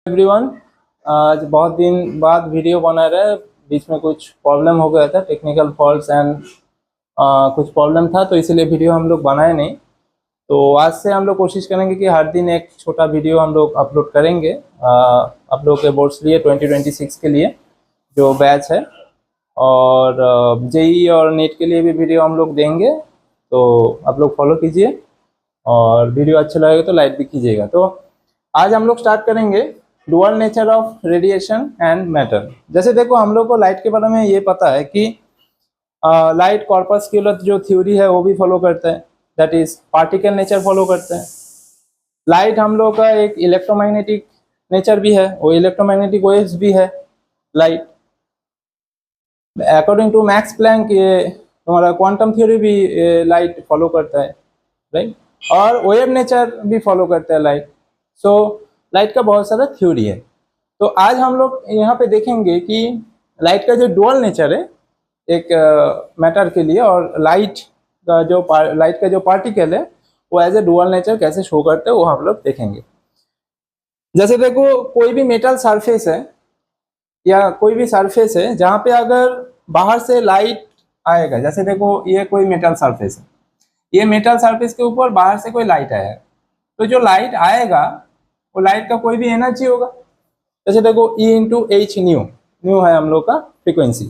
Everyone, आज बहुत दिन बाद वीडियो बना रहे हैं। बीच में कुछ प्रॉब्लम हो गया था, टेक्निकल फॉल्ट्स एंड कुछ प्रॉब्लम था, तो इसीलिए वीडियो हम लोग बनाए नहीं। तो आज से हम लोग कोशिश करेंगे कि हर दिन एक छोटा वीडियो हम लोग अपलोड करेंगे आप लोग के बोर्ड्स लिए 2026 के लिए जो बैच है, और जेई और नीट के लिए भी वीडियो हम लोग देंगे। तो आप लोग फॉलो कीजिए और वीडियो अच्छा लगेगा तो लाइक भी कीजिएगा। तो आज हम लोग स्टार्ट करेंगे dual nature of radiation and matter. जैसे देखो, हम लोग को लाइट के बारे में ये पता है कि लाइट कॉर्पस्कुलर जो थ्योरी है वो भी फॉलो करता है, that is particle nature follow करते हैं। लाइट हम लोग का एक इलेक्ट्रोमैग्नेटिक नेचर भी है, वो इलेक्ट्रोमैग्नेटिक वेव्स भी है light. According to Max Planck ये हमारा क्वांटम थ्योरी भी लाइट फॉलो करता है, राइट। और वेव नेचर भी फॉलो करता है लाइट। सो लाइट का बहुत सारा थ्योरी है। तो आज हम लोग यहाँ पे देखेंगे कि लाइट का जो डुअल नेचर है एक मैटर के लिए, और लाइट का जो पार्टिकल है वो एज ए डुअल नेचर कैसे शो करते हैं वो हम लोग देखेंगे। जैसे देखो, कोई भी मेटल सरफेस है या कोई भी सरफेस है जहाँ पे अगर बाहर से लाइट आएगा, जैसे देखो ये कोई मेटल सरफेस है, ये मेटल सरफेस के ऊपर बाहर से कोई लाइट आया है, तो जो लाइट आएगा वो लाइट का कोई भी एनर्जी होगा। जैसे देखो E इंटू एच न्यू है हम लोग का फ्रीक्वेंसी।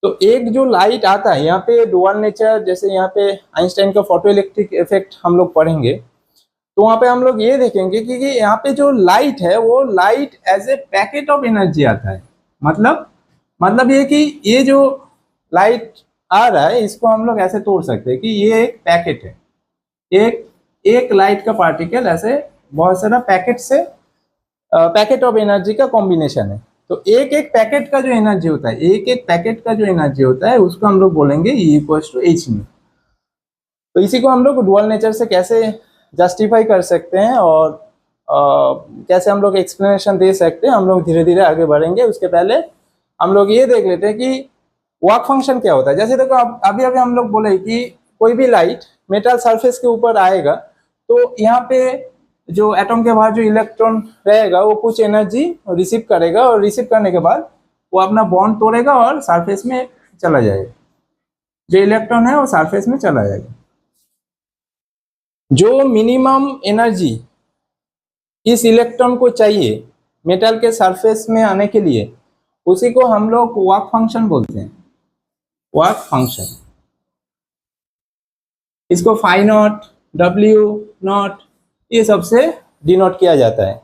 तो एक जो लाइट आता है यहाँ पे डुअल नेचर, जैसे यहाँ पे आइंस्टाइन का फोटो इलेक्ट्रिक इफेक्ट हम लोग पढ़ेंगे, तो वहाँ पे हम लोग ये देखेंगे कि यहाँ पे जो लाइट है वो light as a packet of energy आता है। मतलब ये कि ये जो लाइट आ रहा है इसको हम लोग ऐसे तोड़ सकते हैं कि ये एक पैकेट है, एक लाइट का पार्टिकल ऐसे बहुत सारा पैकेट ऑफ एनर्जी का कॉम्बिनेशन है। तो एक पैकेट का जो एनर्जी होता है, एक पैकेट का जो एनर्जी होता है उसको हम लोग बोलेंगे E equals to H nu. तो इसी को हम लोग डुअल नेचर से कैसे जस्टिफाई कर सकते हैं और कैसे हम लोग एक्सप्लेनेशन दे सकते हैं, हम लोग धीरे धीरे आगे बढ़ेंगे। उसके पहले हम लोग ये देख लेते हैं कि वर्क फंक्शन क्या होता है। जैसे देखो, अभी हम लोग बोले कि कोई भी लाइट मेटल सरफेस के ऊपर आएगा तो यहाँ पे जो एटम के बाहर जो इलेक्ट्रॉन रहेगा वो कुछ एनर्जी रिसीव करेगा, और रिसीव करने के बाद वो अपना बॉन्ड तोड़ेगा और सरफेस में चला जाएगा। जो इलेक्ट्रॉन है वो सरफेस में चला जाएगा। जो मिनिमम एनर्जी इस इलेक्ट्रॉन को चाहिए मेटल के सरफेस में आने के लिए, उसी को हम लोग वर्क फंक्शन बोलते हैं। वर्क फंक्शन, इसको फाई नॉट, डब्ल्यू नॉट, ये सबसे डिनोट किया जाता है।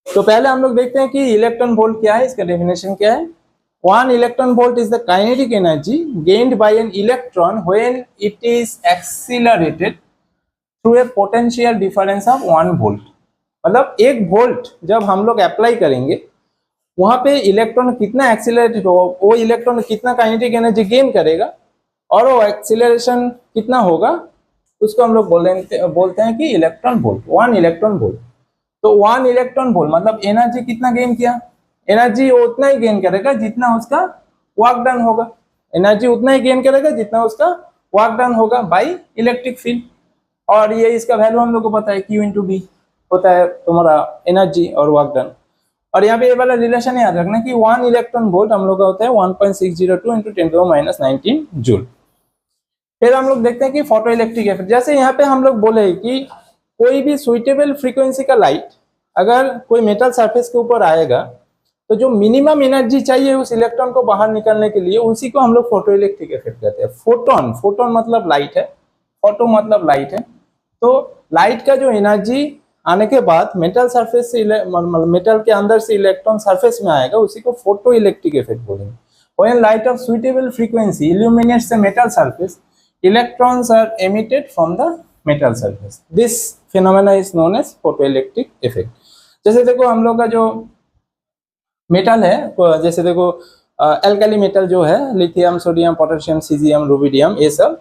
तो पहले हम लोग देखते हैं कि इलेक्ट्रॉन वोल्ट क्या है, इसका डेफिनेशन क्या है। 1 electron volt is the kinetic energy gained by an electron when it is accelerated through a potential difference of 1 volt. मतलब 1 वोल्ट जब हम लोग अप्लाई करेंगे वहां पे इलेक्ट्रॉन कितना एक्सीलरेटेड हो, वो इलेक्ट्रॉन कितना काइनेटिक एनर्जी गेन करेगा और वो एक्सीलरेशन कितना होगा, उसको हम लोग बोलते हैं कि इलेक्ट्रॉन वोल्ट, 1 इलेक्ट्रॉन वोल्ट। तो 1 इलेक्ट्रॉन वोल्ट मतलब एनर्जी कितना गेन किया, एनर्जी उतना ही गेन करेगा जितना उसका वर्क डन होगा। एनर्जी उतना ही गेन करेगा जितना उसका वर्क डन होगा बाई इलेक्ट्रिक फील्ड। और ये इसका वैल्यू हम लोग को पता है, Q इंटू बी होता है तुम्हारा एनर्जी और वर्क डन। और यहाँ पे ये वाला रिलेशन याद रखना कि 1 इलेक्ट्रॉन वोल्ट हम लोग का होता है 1.602 इंटू 10⁻19 जूल। फिर हम लोग देखते हैं कि फोटो इलेक्ट्रिक इफेक्ट। जैसे यहाँ पे हम लोग बोले कि कोई भी सुइटेबल फ्रीक्वेंसी का लाइट अगर कोई मेटल सरफेस के ऊपर आएगा तो जो मिनिमम एनर्जी चाहिए उस इलेक्ट्रॉन को बाहर निकलने के लिए, उसी को हम लोग फोटो इलेक्ट्रिक इफेक्ट कहते हैं। फोटोन मतलब लाइट है, फोटो मतलब लाइट है। तो लाइट का जो एनर्जी आने के बाद मेटल सरफेस से मेटल के अंदर से इलेक्ट्रॉन सरफेस में आएगा, उसी को फोटो इलेक्ट्रिक इफेक्ट बोलेंगे। When light of suitable frequency illuminates the metal surface, electrons are emitted from the metal surface. This phenomena is known as photoelectric effect. जैसे देखो हम लोग का जो मेटल है, जैसे देखो एल्कली मेटल जो है, lithium, sodium, potassium, caesium, rubidium, ये सब,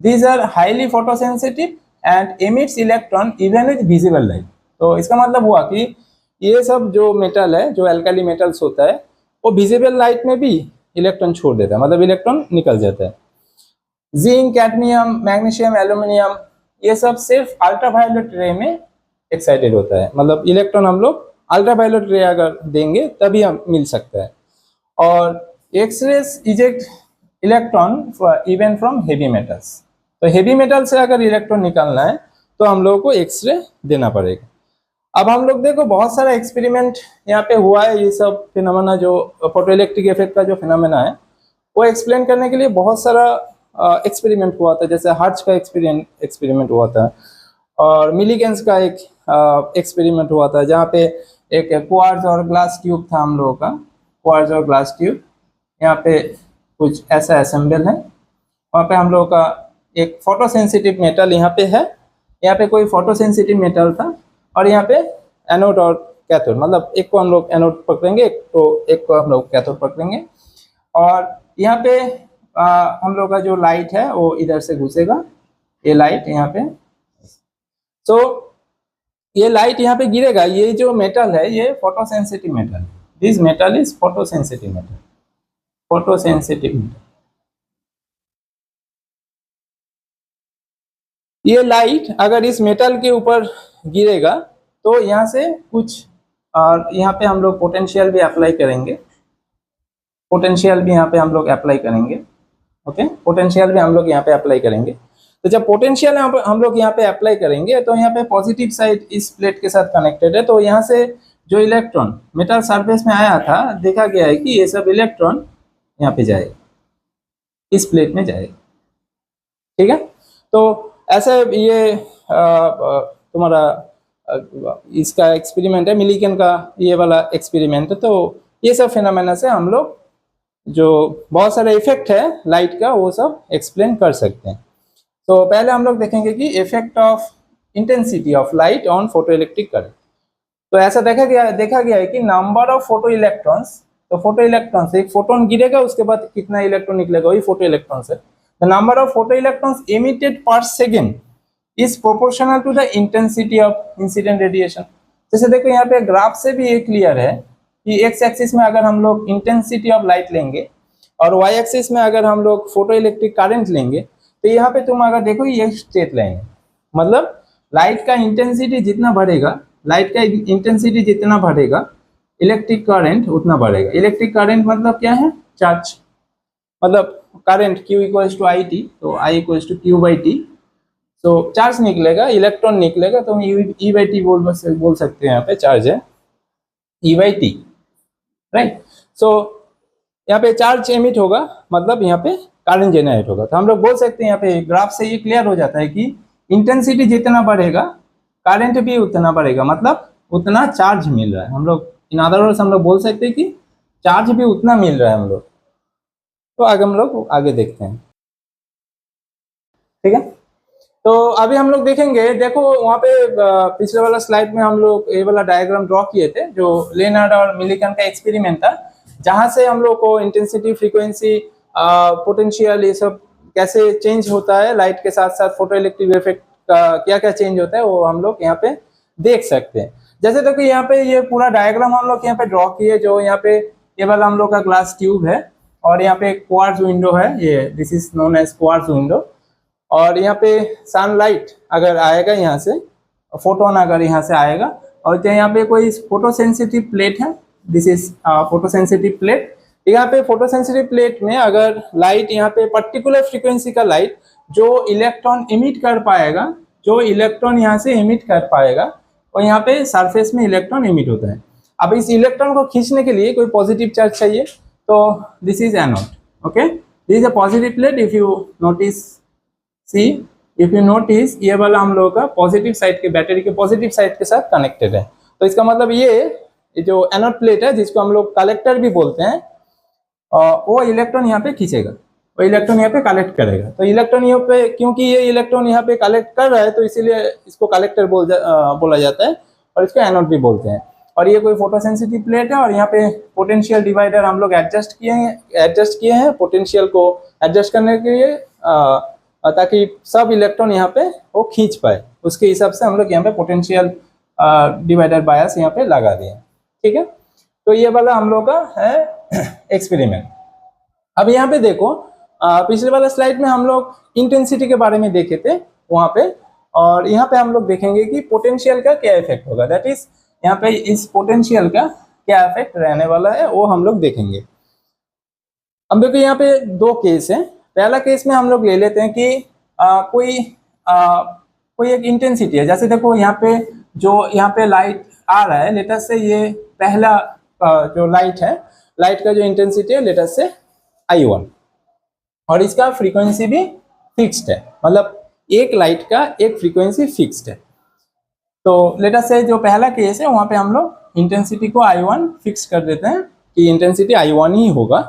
these are highly photosensitive and emits electron even with visible light. तो इसका मतलब हुआ कि ये सब जो मेटल है, जो एल्कली मेटल्स होता है, वो विजिबल लाइट में भी इलेक्ट्रॉन छोड़ देता है, मतलब इलेक्ट्रॉन निकल जाता है। जिंक, कैडमियम, मैग्नीशियम, एल्यूमिनियम, ये सब सिर्फ अल्ट्रावायलेट रे में एक्साइटेड होता है, मतलब इलेक्ट्रॉन हम लोग अल्ट्रावायलेट रे अगर देंगे तभी हम मिल सकता है। और X-rays eject electron even from heavy metals, तो हेवी मेटल से अगर इलेक्ट्रॉन निकालना है तो हम लोगों को एक्सरे देना पड़ेगा। अब हम लोग देखो बहुत सारा एक्सपेरिमेंट यहाँ पे हुआ है, ये सब फिनोमेना जो फोटोइलेक्ट्रिक इफेक्ट का जो फिनोमेना है वो एक्सप्लेन करने के लिए बहुत सारा एक्सपेरिमेंट हुआ था, जैसे हर्ट्ज का एक्सपेरिमेंट हुआ था, और मिलीगेंस का एक एक्सपेरिमेंट हुआ था जहाँ पे एक क्वार्ट्ज और ग्लास ट्यूब था हम लोगों का, क्वार्ट्ज और ग्लास ट्यूब, यहाँ पे कुछ ऐसा असेंबल है, वहाँ पे हम लोगों का एक फोटो सेंसिटिव मेटल यहाँ पे है, यहाँ पे कोई फोटो सेंसिटिव मेटल था, और यहाँ पे एनोड और कैथोड, मतलब एक को हम लोग एनोड पकड़ेंगे, एक को हम लोग कैथोड पकड़ेंगे, और यहाँ पे हम लोग का जो लाइट है वो इधर से घुसेगा, ये लाइट यहाँ पे, तो ये लाइट यहाँ पे गिरेगा, ये जो मेटल है ये photo sensitive metal, this metal is photo sensitive metal, photo sensitive metal. ये लाइट अगर इस मेटल के ऊपर गिरेगा तो यहाँ से कुछ, और यहाँ पे हम लोग पोटेंशियल भी अप्लाई करेंगे, पोटेंशियल भी यहाँ पे हम लोग अप्लाई करेंगे, ओके, पोटेंशियल भी हम लोग यहाँ पे अप्लाई करेंगे। तो जब पोटेंशियल हम लोग यहाँ पे अप्लाई करेंगे तो यहाँ पे पॉजिटिव साइड इस प्लेट के साथ कनेक्टेड है, तो यहाँ से जो इलेक्ट्रॉन मेटल सरफेस में आया था देखा गया है कि ये सब इलेक्ट्रॉन यहाँ पे जाएगा, इस प्लेट में जाएगा, ठीक है। तो ऐसे ये तुम्हारा इसका एक्सपेरिमेंट है, मिलीगन का ये वाला एक्सपेरिमेंट है। तो ये सब फिनोमेना से हम लोग जो बहुत सारे इफेक्ट है लाइट का वो सब एक्सप्लेन कर सकते हैं। तो पहले हम लोग देखेंगे कि effect of intensity of light on photoelectric current. तो ऐसा देखा गया है कि नंबर ऑफ फोटो इलेक्ट्रॉन्स, तो फोटो इलेक्ट्रॉन्स, एक फोटोन गिरेगा उसके बाद कितना इलेक्ट्रॉन निकलेगा, वही फोटो इलेक्ट्रॉन्स है। The number of photoelectrons emitted per second is proportional to the intensity of incident radiation. जैसे देखो यहाँ पे ग्राफ से भी ये क्लियर है कि एक्स एक्सिस में अगर हम लोग इंटेंसिटी ऑफ लाइट लेंगे और वाई एक्सिस में अगर हम लोग फोटो इलेक्ट्रिक करंट लेंगे, तो यहाँ पे तुम अगर देखो ये स्ट्रेट लाइन है, मतलब लाइट का इंटेंसिटी जितना बढ़ेगा, लाइट का इंटेंसिटी जितना बढ़ेगा इलेक्ट्रिक करंट उतना बढ़ेगा। इलेक्ट्रिक करंट मतलब क्या है, चार्ज, मतलब current Q equals to I T, तो I equals to Q by T, तो चार्ज निकलेगा, इलेक्ट्रॉन निकलेगा, तो हम E बाई टी बोल सकते हैं, यहाँ पे चार्ज है E बाई टी, राइट। सो यहाँ पे चार्ज एमिट होगा, मतलब यहाँ पे करंट जेनरेट होगा। तो हम लोग बोल सकते हैं यहाँ पे ग्राफ से ये क्लियर हो जाता है कि इंटेंसिटी जितना बढ़ेगा करंट भी उतना बढ़ेगा, मतलब उतना चार्ज मिल रहा है। हम लोग इन अदर वर्ड्स हम लोग बोल सकते हैं कि चार्ज भी उतना मिल रहा है हम लोग। तो आगे हम लोग आगे देखते हैं, ठीक है। तो अभी हम लोग देखेंगे, देखो वहाँ पे पिछले वाला स्लाइड में हम लोग ये वाला डायग्राम ड्रॉ किए थे जो लेनार्ड और मिलीगन का एक्सपेरिमेंट था, जहाँ से हम लोग को इंटेंसिटी, फ्रीक्वेंसी, पोटेंशियल, ये सब कैसे चेंज होता है लाइट के साथ साथ फोटो इलेक्ट्रिक इफेक्ट का क्या क्या चेंज होता है वो हम लोग यहाँ पे देख सकते हैं। जैसे देखो यहाँ पे ये पूरा डायग्राम हम लोग यहाँ पे ड्रॉ किए, जो यहाँ पे ये वाला हम लोग का ग्लास ट्यूब है और यहाँ पे क्वार्ट्ज विंडो है, ये this is known as quartz window, और यहाँ पे सनलाइट अगर आएगा यहाँ से, फोटोन अगर यहाँ से आएगा, और यहाँ पे कोई फोटो सेंसिटिव प्लेट है, this is photo sensitive plate. यहाँ पे फोटो सेंसिटिव प्लेट में अगर लाइट, यहाँ पे पर्टिकुलर फ्रीक्वेंसी का लाइट जो इलेक्ट्रॉन इमिट कर पाएगा, जो इलेक्ट्रॉन यहाँ से इमिट कर पाएगा, और यहाँ पे सरफेस में इलेक्ट्रॉन इमिट होता है। अब इस इलेक्ट्रॉन को खींचने के लिए कोई पॉजिटिव चार्ज चाहिए, तो this is anode, okay, this is a positive plate. If you notice, see if you notice, ये वाला हम लोगों का पॉजिटिव साइड के, बैटरी के पॉजिटिव साइड के साथ कनेक्टेड है। तो इसका मतलब ये जो एनोड प्लेट है जिसको हम लोग कलेक्टर भी बोलते हैं, वो इलेक्ट्रॉन यहाँ पे खींचेगा, वो इलेक्ट्रॉन यहाँ पे कलेक्ट करेगा। तो इलेक्ट्रॉन यहाँ पे, क्योंकि ये इलेक्ट्रॉन यहाँ पे कलेक्ट कर रहा है तो इसीलिए इसको कलेक्टर बोला जाता है, और इसको एनोड भी बोलते हैं। और ये कोई फोटो सेंसिटिव प्लेट है, और यहाँ पे पोटेंशियल डिवाइडर हम लोग एडजस्ट किए हैं पोटेंशियल को एडजस्ट करने के लिए, ताकि सब इलेक्ट्रॉन यहाँ पे वो खींच पाए, उसके हिसाब से हम लोग यहाँ पे पोटेंशियल डिवाइडर बायस यहाँ पे लगा दिए, ठीक है। तो ये वाला हम लोग का है एक्सपेरिमेंट। अब यहाँ पे देखो, पिछले वाला स्लाइड में हम लोग इंटेंसिटी के बारे में देखे थे, वहाँ पे और यहाँ पे हम लोग देखेंगे कि पोटेंशियल का क्या इफेक्ट होगा, दैट इज यहाँ पे इस पोटेंशियल का क्या इफेक्ट रहने वाला है वो हम लोग देखेंगे। अब देखो यहाँ पे दो केस है। पहला केस में हम लोग ले लेते हैं कि कोई एक इंटेंसिटी है, जैसे देखो यहाँ पे जो यहाँ पे लाइट आ रहा है, लेटर से ये पहला जो लाइट है, लाइट का जो इंटेंसिटी है लेटर से I1 और इसका फ्रीक्वेंसी भी फिक्स्ड है, मतलब एक लाइट का एक फ्रीक्वेंसी फिक्स्ड है। तो लेटर से जो पहला केस है वहां पे हम लोग इंटेंसिटी को I1 फिक्स कर देते हैं कि इंटेंसिटी I1 ही होगा,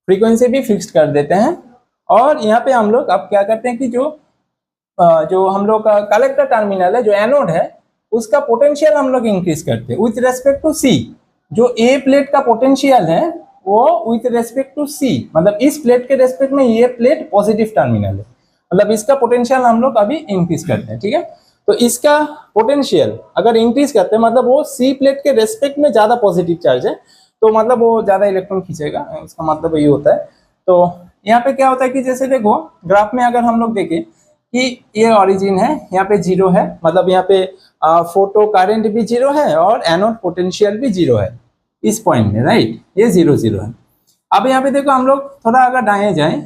फ्रीक्वेंसी भी फिक्स कर देते हैं। और यहाँ पे हम लोग अब क्या करते हैं कि जो हम लोग का कलेक्टर टर्मिनल है, जो एनोड है, उसका पोटेंशियल हम लोग इंक्रीज करते हैं विथ रेस्पेक्ट टू सी। जो ए प्लेट का पोटेंशियल है वो विथ रेस्पेक्ट टू सी, मतलब इस प्लेट के रेस्पेक्ट में ये प्लेट पॉजिटिव टर्मिनल है, मतलब इसका पोटेंशियल हम लोग अभी इंक्रीज करते हैं, ठीक है। तो इसका पोटेंशियल अगर इंक्रीज करते हैं मतलब वो सी प्लेट के रेस्पेक्ट में ज्यादा पॉजिटिव चार्ज है, तो मतलब वो ज्यादा इलेक्ट्रॉन खींचेगा, इसका मतलब ये होता है। तो यहाँ पे क्या होता है कि जैसे देखो ग्राफ में अगर हम लोग देखें कि ये ओरिजिन है, यहाँ पे जीरो है, मतलब यहाँ पे फोटो करंट भी जीरो है और एनोड पोटेंशियल भी जीरो है इस पॉइंट में, राइट, ये 0 0 है। अब यहाँ पे देखो हम लोग थोड़ा अगर दाएं जाएं,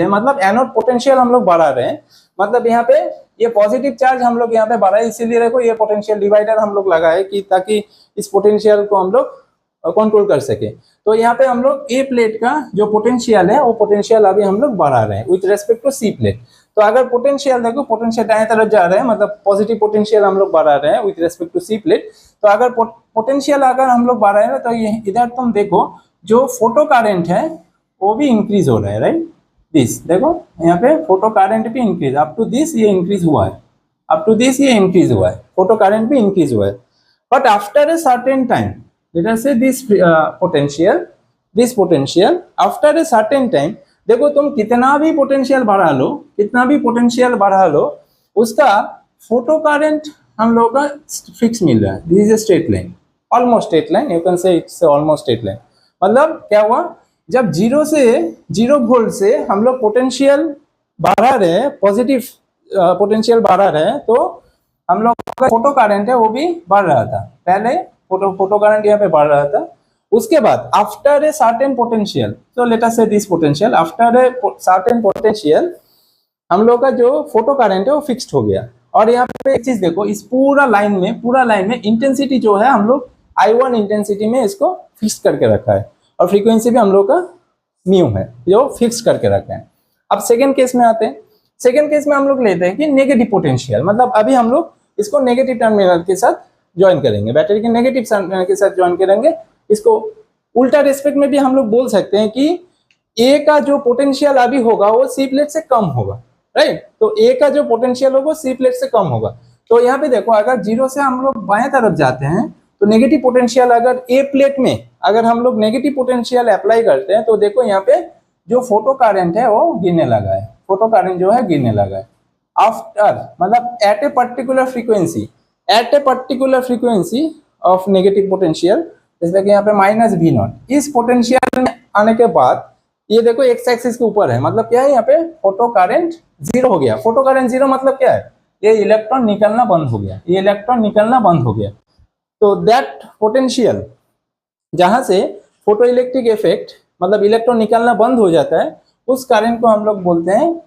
मतलब एनोड पोटेंशियल हम लोग बढ़ा रहे हैं, मतलब यहाँ पे ये पॉजिटिव चार्ज हम लोग यहाँ पे बढ़ा है, इसीलिए देखो ये पोटेंशियल डिवाइडर हम लोग लगाए कि ताकि इस पोटेंशियल को हम लोग कंट्रोल कर सके। तो यहाँ पे हम लोग ए प्लेट का जो पोटेंशियल है वो पोटेंशियल अभी हम लोग बढ़ा रहे हैं with respect to C plate. तो अगर पोटेंशियल देखो, पोटेंशियल दाएं तरफ जा रहे हैं, मतलब पॉजिटिव पोटेंशियल हम लोग बढ़ा रहे हैं with respect to C plate. तो अगर पोटेंशियल अगर हम लोग बढ़ा रहे हैं तो ये इधर तुम देखो जो फोटो करंट है वो भी इंक्रीज हो रहा है, राइट, दिस देखो यहाँ पे फोटो करंट भी इंक्रीज, अप टू दिस ये इंक्रीज हुआ है, अप टू दिस ये इंक्रीज हुआ है, फोटो करंट भी इंक्रीज हुआ है। But after a certain time, let us say this potential after a certain time, देखो तुम कितना भी पोटेंशियल बढ़ा लो, उसका फोटो करंट हम लोग का फिक्स मिल रहा है। This is a straight line, almost straight line, you can say it's almost straight line. मतलब क्या हुआ, जब 0 वोल्ट से हम लोग पोटेंशियल बढ़ा रहे हैं, पॉजिटिव पोटेंशियल बढ़ा रहे हैं, तो हम लोग का फोटो करंट है वो भी बढ़ रहा था। पहले फोटो करंट यहाँ पे बढ़ रहा था, उसके बाद आफ्टर ए सर्टेन पोटेंशियल, तो late us say this potential, after a certain potential हम लोग का जो फोटो करंट है वो फिक्स्ड हो गया। और यहाँ पे एक चीज देखो, इस पूरा लाइन में इंटेंसिटी जो है हम लोग I1 इंटेंसिटी में इसको फिक्स करके रखा है, और फ्रीक्वेंसी भी हम लोग का म्यू है जो फिक्स करके रखा है। अब सेकेंड केस में आते हैं। सेकेंड केस में हम लोग लेते हैं कि नेगेटिव पोटेंशियल, मतलब अभी हम लोग इसको नेगेटिव टर्मिनल के साथ ज्वाइन करेंगे, बैटरी के नेगेटिव टर्मिनल के साथ ज्वाइन करेंगे। इसको उल्टा रेस्पेक्ट में भी हम लोग बोल सकते हैं कि ए का जो पोटेंशियल अभी होगा वो सी प्लेट से कम होगा, राइट। तो ए का जो पोटेंशियल होगा सी प्लेट से कम होगा। तो यहाँ पे देखो अगर 0 से हम लोग बाएं तरफ जाते हैं तो नेगेटिव पोटेंशियल अगर ए प्लेट में अगर हम लोग नेगेटिव पोटेंशियल अप्लाई करते हैं तो देखो यहाँ पे जो फोटो करंट है वो गिरने लगा है, फोटो करंट जो है गिरने लगा है। आफ्टर मतलब at a particular frequency of negative potential, जैसे कि यहाँ पे -V0, इस पोटेंशियल में आने के बाद ये देखो एक्स एक्सिस के ऊपर है, मतलब क्या है यहाँ पे फोटो करंट 0 हो गया। फोटो करंट 0 मतलब क्या है, ये इलेक्ट्रॉन निकलना बंद हो गया, तो दैट पोटेंशियल जहां से फोटो इलेक्ट्रिक इफेक्ट मतलब इलेक्ट्रॉन निकलना बंद हो जाता है, उस करंट को हम लोग बोलते हैं,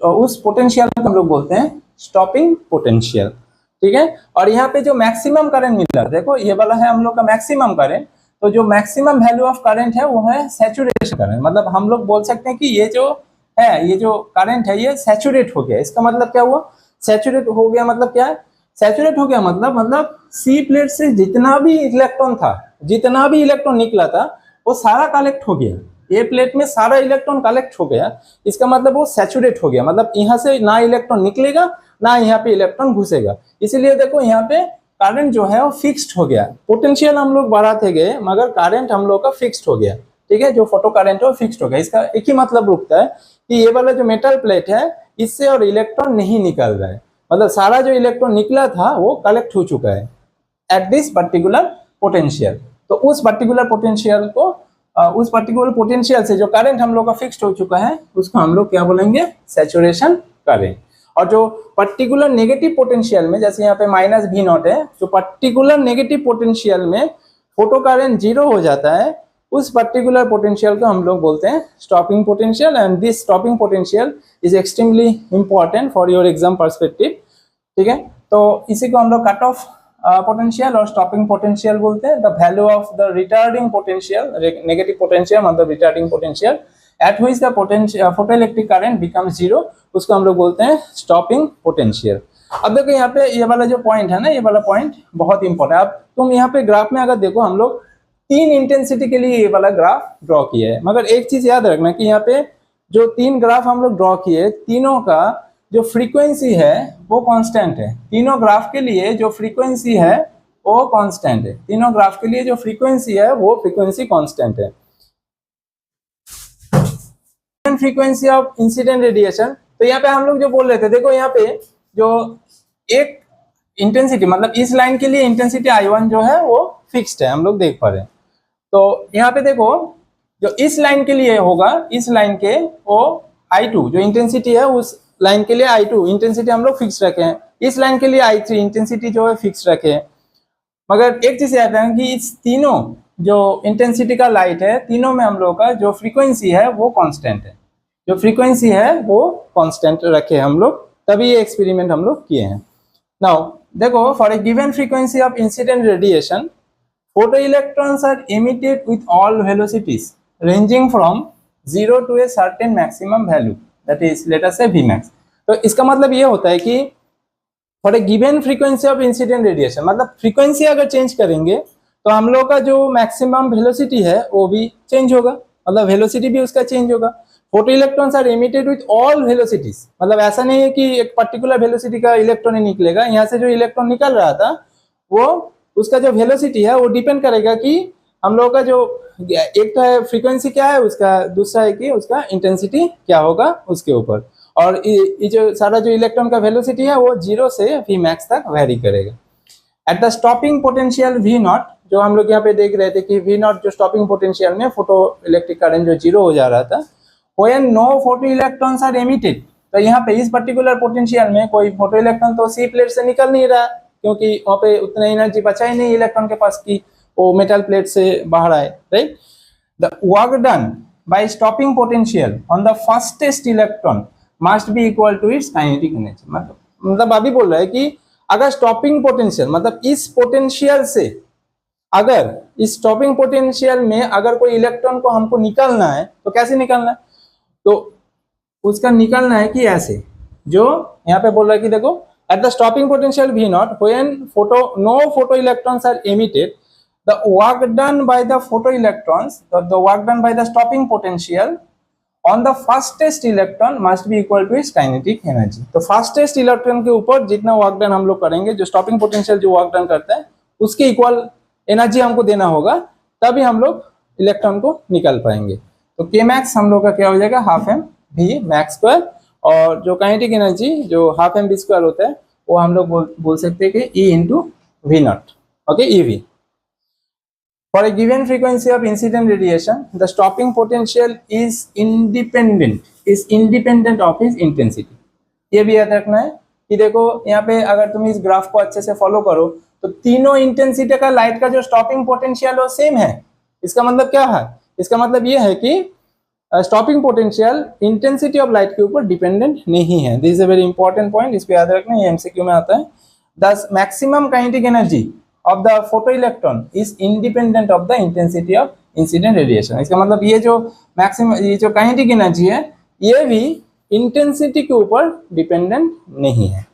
उस पोटेंशियल को हम लोग बोलते हैं स्टॉपिंग पोटेंशियल, ठीक है। और यहाँ पे जो मैक्सिमम करंट मिल रहा है, देखो ये वाला है हम लोग का मैक्सिमम करंट, तो जो मैक्सिमम वैल्यू ऑफ करंट है वो है सैचुरेशन करंट, मतलब हम लोग बोल सकते हैं कि ये जो करंट है ये सैचुरेट हो गया। इसका मतलब क्या हुआ, सैचुरेट हो गया मतलब क्या है, सैचुरेट हो गया मतलब सी प्लेट से जितना भी इलेक्ट्रॉन निकला था वो सारा कलेक्ट हो गया, ए प्लेट में सारा इलेक्ट्रॉन कलेक्ट हो गया। इसका मतलब वो सैचुरेट हो गया, मतलब यहाँ से ना इलेक्ट्रॉन निकलेगा ना यहाँ पे इलेक्ट्रॉन घुसेगा। इसीलिए देखो यहाँ पे करंट जो है वो फिक्स्ड हो गया। पोटेंशियल हम लोग बढ़ाते गए मगर करंट हम लोग का फिक्स्ड हो गया, ठीक है। जो फोटो करंट है वो फिक्स्ड हो गया। इसका एक ही मतलब रुकता है कि ये वाला जो मेटल प्लेट है इससे और इलेक्ट्रॉन नहीं निकल रहा है, मतलब सारा जो इलेक्ट्रॉन निकला था वो कलेक्ट हो चुका है एट दिस पर्टिकुलर पोटेंशियल। तो उस पर्टिकुलर पोटेंशियल से जो करंट हम लोग का फिक्स्ड हो चुका है उसको हम लोग क्या बोलेंगे, सैचुरेशन करंट। और जो पर्टिकुलर नेगेटिव पोटेंशियल में, जैसे यहाँ पे माइनस वी नॉट है, जो पर्टिकुलर नेगेटिव पोटेंशियल में फोटो करंट जीरो हो जाता है, उस पर्टिकुलर पोटेंशियल को हम लोग बोलते हैं stopping potential. And this stopping potential is extremely important for your exam perspective. ठीक है, तो इसी को हम लोग कट ऑफ पोटेंशियल और स्टॉपिंग पोटेंशियल बोलते हैं। The value of the retarding potential, negative potential मतलब retarding potential, at which the potential photoelectric current becomes zero, उसको हम लोग बोलते हैं स्टॉपिंग पोटेंशियल। अब देखो यहाँ पे ये वाला जो पॉइंट है ना, ये वाला पॉइंट बहुत इंपॉर्टेंट है। अब तुम यहाँ पे ग्राफ में अगर देखो, हम लोग 3 इंटेंसिटी के लिए ये वाला ग्राफ ड्रॉ किया है, मगर एक चीज याद रखना कि यहाँ पे जो 3 ग्राफ हम लोग ड्रॉ किए, तीनों का जो फ्रीक्वेंसी है वो कांस्टेंट है। तीनों ग्राफ के लिए जो फ्रीक्वेंसी है वो कांस्टेंट है। तीनों ग्राफ के लिए जो फ्रीक्वेंसी है वो फ्रीक्वेंसी कांस्टेंट है। फ्रीक्वेंसी ऑफ इंसिडेंट रेडिएशन, तो यहाँ पे हम लोग जो बोल रहे थे, देखो यहाँ पे जो एक इंटेंसिटी मतलब इस लाइन के लिए इंटेंसिटी I1 जो है वो फिक्स्ड है, हम लोग देख पा रहे हैं। तो यहाँ पे देखो जो इस लाइन के लिए होगा, इस लाइन के वो I2 जो इंटेंसिटी है, उस लाइन के लिए I2 इंटेंसिटी हम लोग फिक्स रखे हैं। इस लाइन के लिए I3 इंटेंसिटी जो है फिक्स रखे हैं। मगर एक चीज याद है कि इस तीनों जो इंटेंसिटी का लाइट है, तीनों में हम लोग का जो फ्रीक्वेंसी है वो कांस्टेंट है। जो फ्रीक्वेंसी है वो कांस्टेंट रखे हम लोग, तभी ये एक्सपेरिमेंट हम लोग किए हैं। नाउ देखो, for a given frequency of incident radiation, photoelectrons are emitted with all velocities ranging from 0 to a certain maximum value, that is let us say Vmax। तो इसका मतलब ये होता है कि for a given frequency of incident radiation, मतलब frequency अगर change करेंगे तो हम लोग का जो मैक्सिमम वेलोसिटी है वो भी चेंज होगा, मतलब वेलोसिटी भी उसका चेंज होगा। Photoelectrons are emitted with all velocities, मतलब ऐसा नहीं है कि एक पर्टिकुलर वेलोसिटी का इलेक्ट्रॉन ही निकलेगा। यहाँ से जो इलेक्ट्रॉन निकल रहा था वो उसका जो वेलोसिटी है वो डिपेंड करेगा कि हम लोगों का जो एक तो है फ्रीक्वेंसी क्या है उसका, दूसरा है कि उसका इंटेंसिटी क्या होगा उसके ऊपर। और ये जो सारा जो इलेक्ट्रॉन का वेलोसिटी है वो 0 से Vmax तक वेरी करेगा। At the stopping potential V not, जो हम लोग यहाँ पे देख रहे थे कि V नॉट जो स्टॉपिंग पोटेंशियल में फोटो इलेक्ट्रिक करंट जो 0 हो जा रहा था, when no photo electrons are emitted, तो यहाँ पे इस पर्टिकुलर पोटेंशियल में कोई फोटो इलेक्ट्रॉन तो सी प्लेट से निकल नहीं रहा, क्योंकि वहाँ पे उतना एनर्जी बचा ही नहीं इलेक्ट्रॉन के पास कि वो मेटल प्लेट से बाहर आए, right. The work done by stopping potential on the fastest electron must be equal to its kinetic energy. मतलब अभी बोल रहा है कि अगर स्टॉपिंग पोटेंशियल मतलब इस पोटेंशियल से, अगर इस स्टॉपिंग पोटेंशियल में अगर कोई इलेक्ट्रॉन को हमको निकलना है तो कैसे निकलना है, तो उसका निकलना है कि ऐसे, जो यहाँ पे बोल रहा है कि देखो at the stopping potential V naught when no photo electrons are emitted, the work done by the photoelectrons, the work done by the stopping potential on the fastest electron must be equal to its kinetic energy। तो fastest electron के ऊपर जितना work done हम लोग करेंगे, जो stopping potential जो work done करता है उसके इक्वल एनर्जी हमको देना होगा, तभी हम लोग इलेक्ट्रॉन को निकाल पाएंगे। तो के मैक्स हम लोग का क्या हो जाएगा, half M V max square, और जो काइनेटिक एनर्जी जो हाफ एम वी स्क्वायर होता है वो हम लोग बोल सकते हैं कि E into V naught, okay, E V. For a given frequency of incident radiation the stopping potential is independent of is intensity. ये भी याद रखना है कि देखो यहाँ पे अगर तुम इस ग्राफ को अच्छे से फॉलो करो तो तीनों इंटेंसिटी का लाइट का जो स्टॉपिंग पोटेंशियल वो सेम है। इसका मतलब क्या है, इसका मतलब ये है कि stopping potential intensity of light के ऊपर डिपेंडेंट नहीं है। This is a very important point, इसको याद रखना, ये एमसीक्यू में आता है। The maximum kinetic energy of the photo electron is independent of the intensity of incident radiation. इसका मतलब ये जो मैक्सिमम, ये जो काइनेटिक एनर्जी है ये भी इंटेंसिटी के ऊपर डिपेंडेंट नहीं है।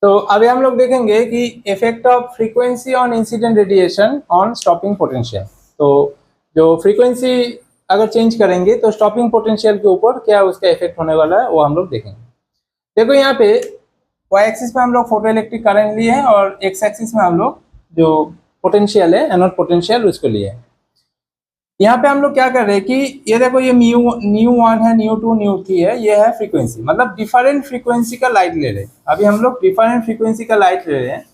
तो अभी हम लोग देखेंगे कि effect of frequency on incident radiation on stopping potential. तो जो फ्रीक्वेंसी अगर चेंज करेंगे तो स्टॉपिंग पोटेंशियल के ऊपर क्या उसका इफेक्ट होने वाला है वो हम लोग देखेंगे। देखो यहाँ पे वाई एक्सिस में हम लोग फोटो इलेक्ट्रिक करंट लिए हैं और एक्स एक्सिस में हम लोग जो पोटेंशियल है एनोड पोटेंशियल उसको लिए हैं। यहाँ पे हम लोग क्या कर रहे हैं कि ये देखो ये न्यू 1 है, न्यू 2, न्यू 3 है, ये है फ्रीक्वेंसी, मतलब डिफरेंट फ्रीक्वेंसी का लाइट ले रहे हैं। अभी हम लोग डिफरेंट फ्रीक्वेंसी का लाइट ले रहे हैं,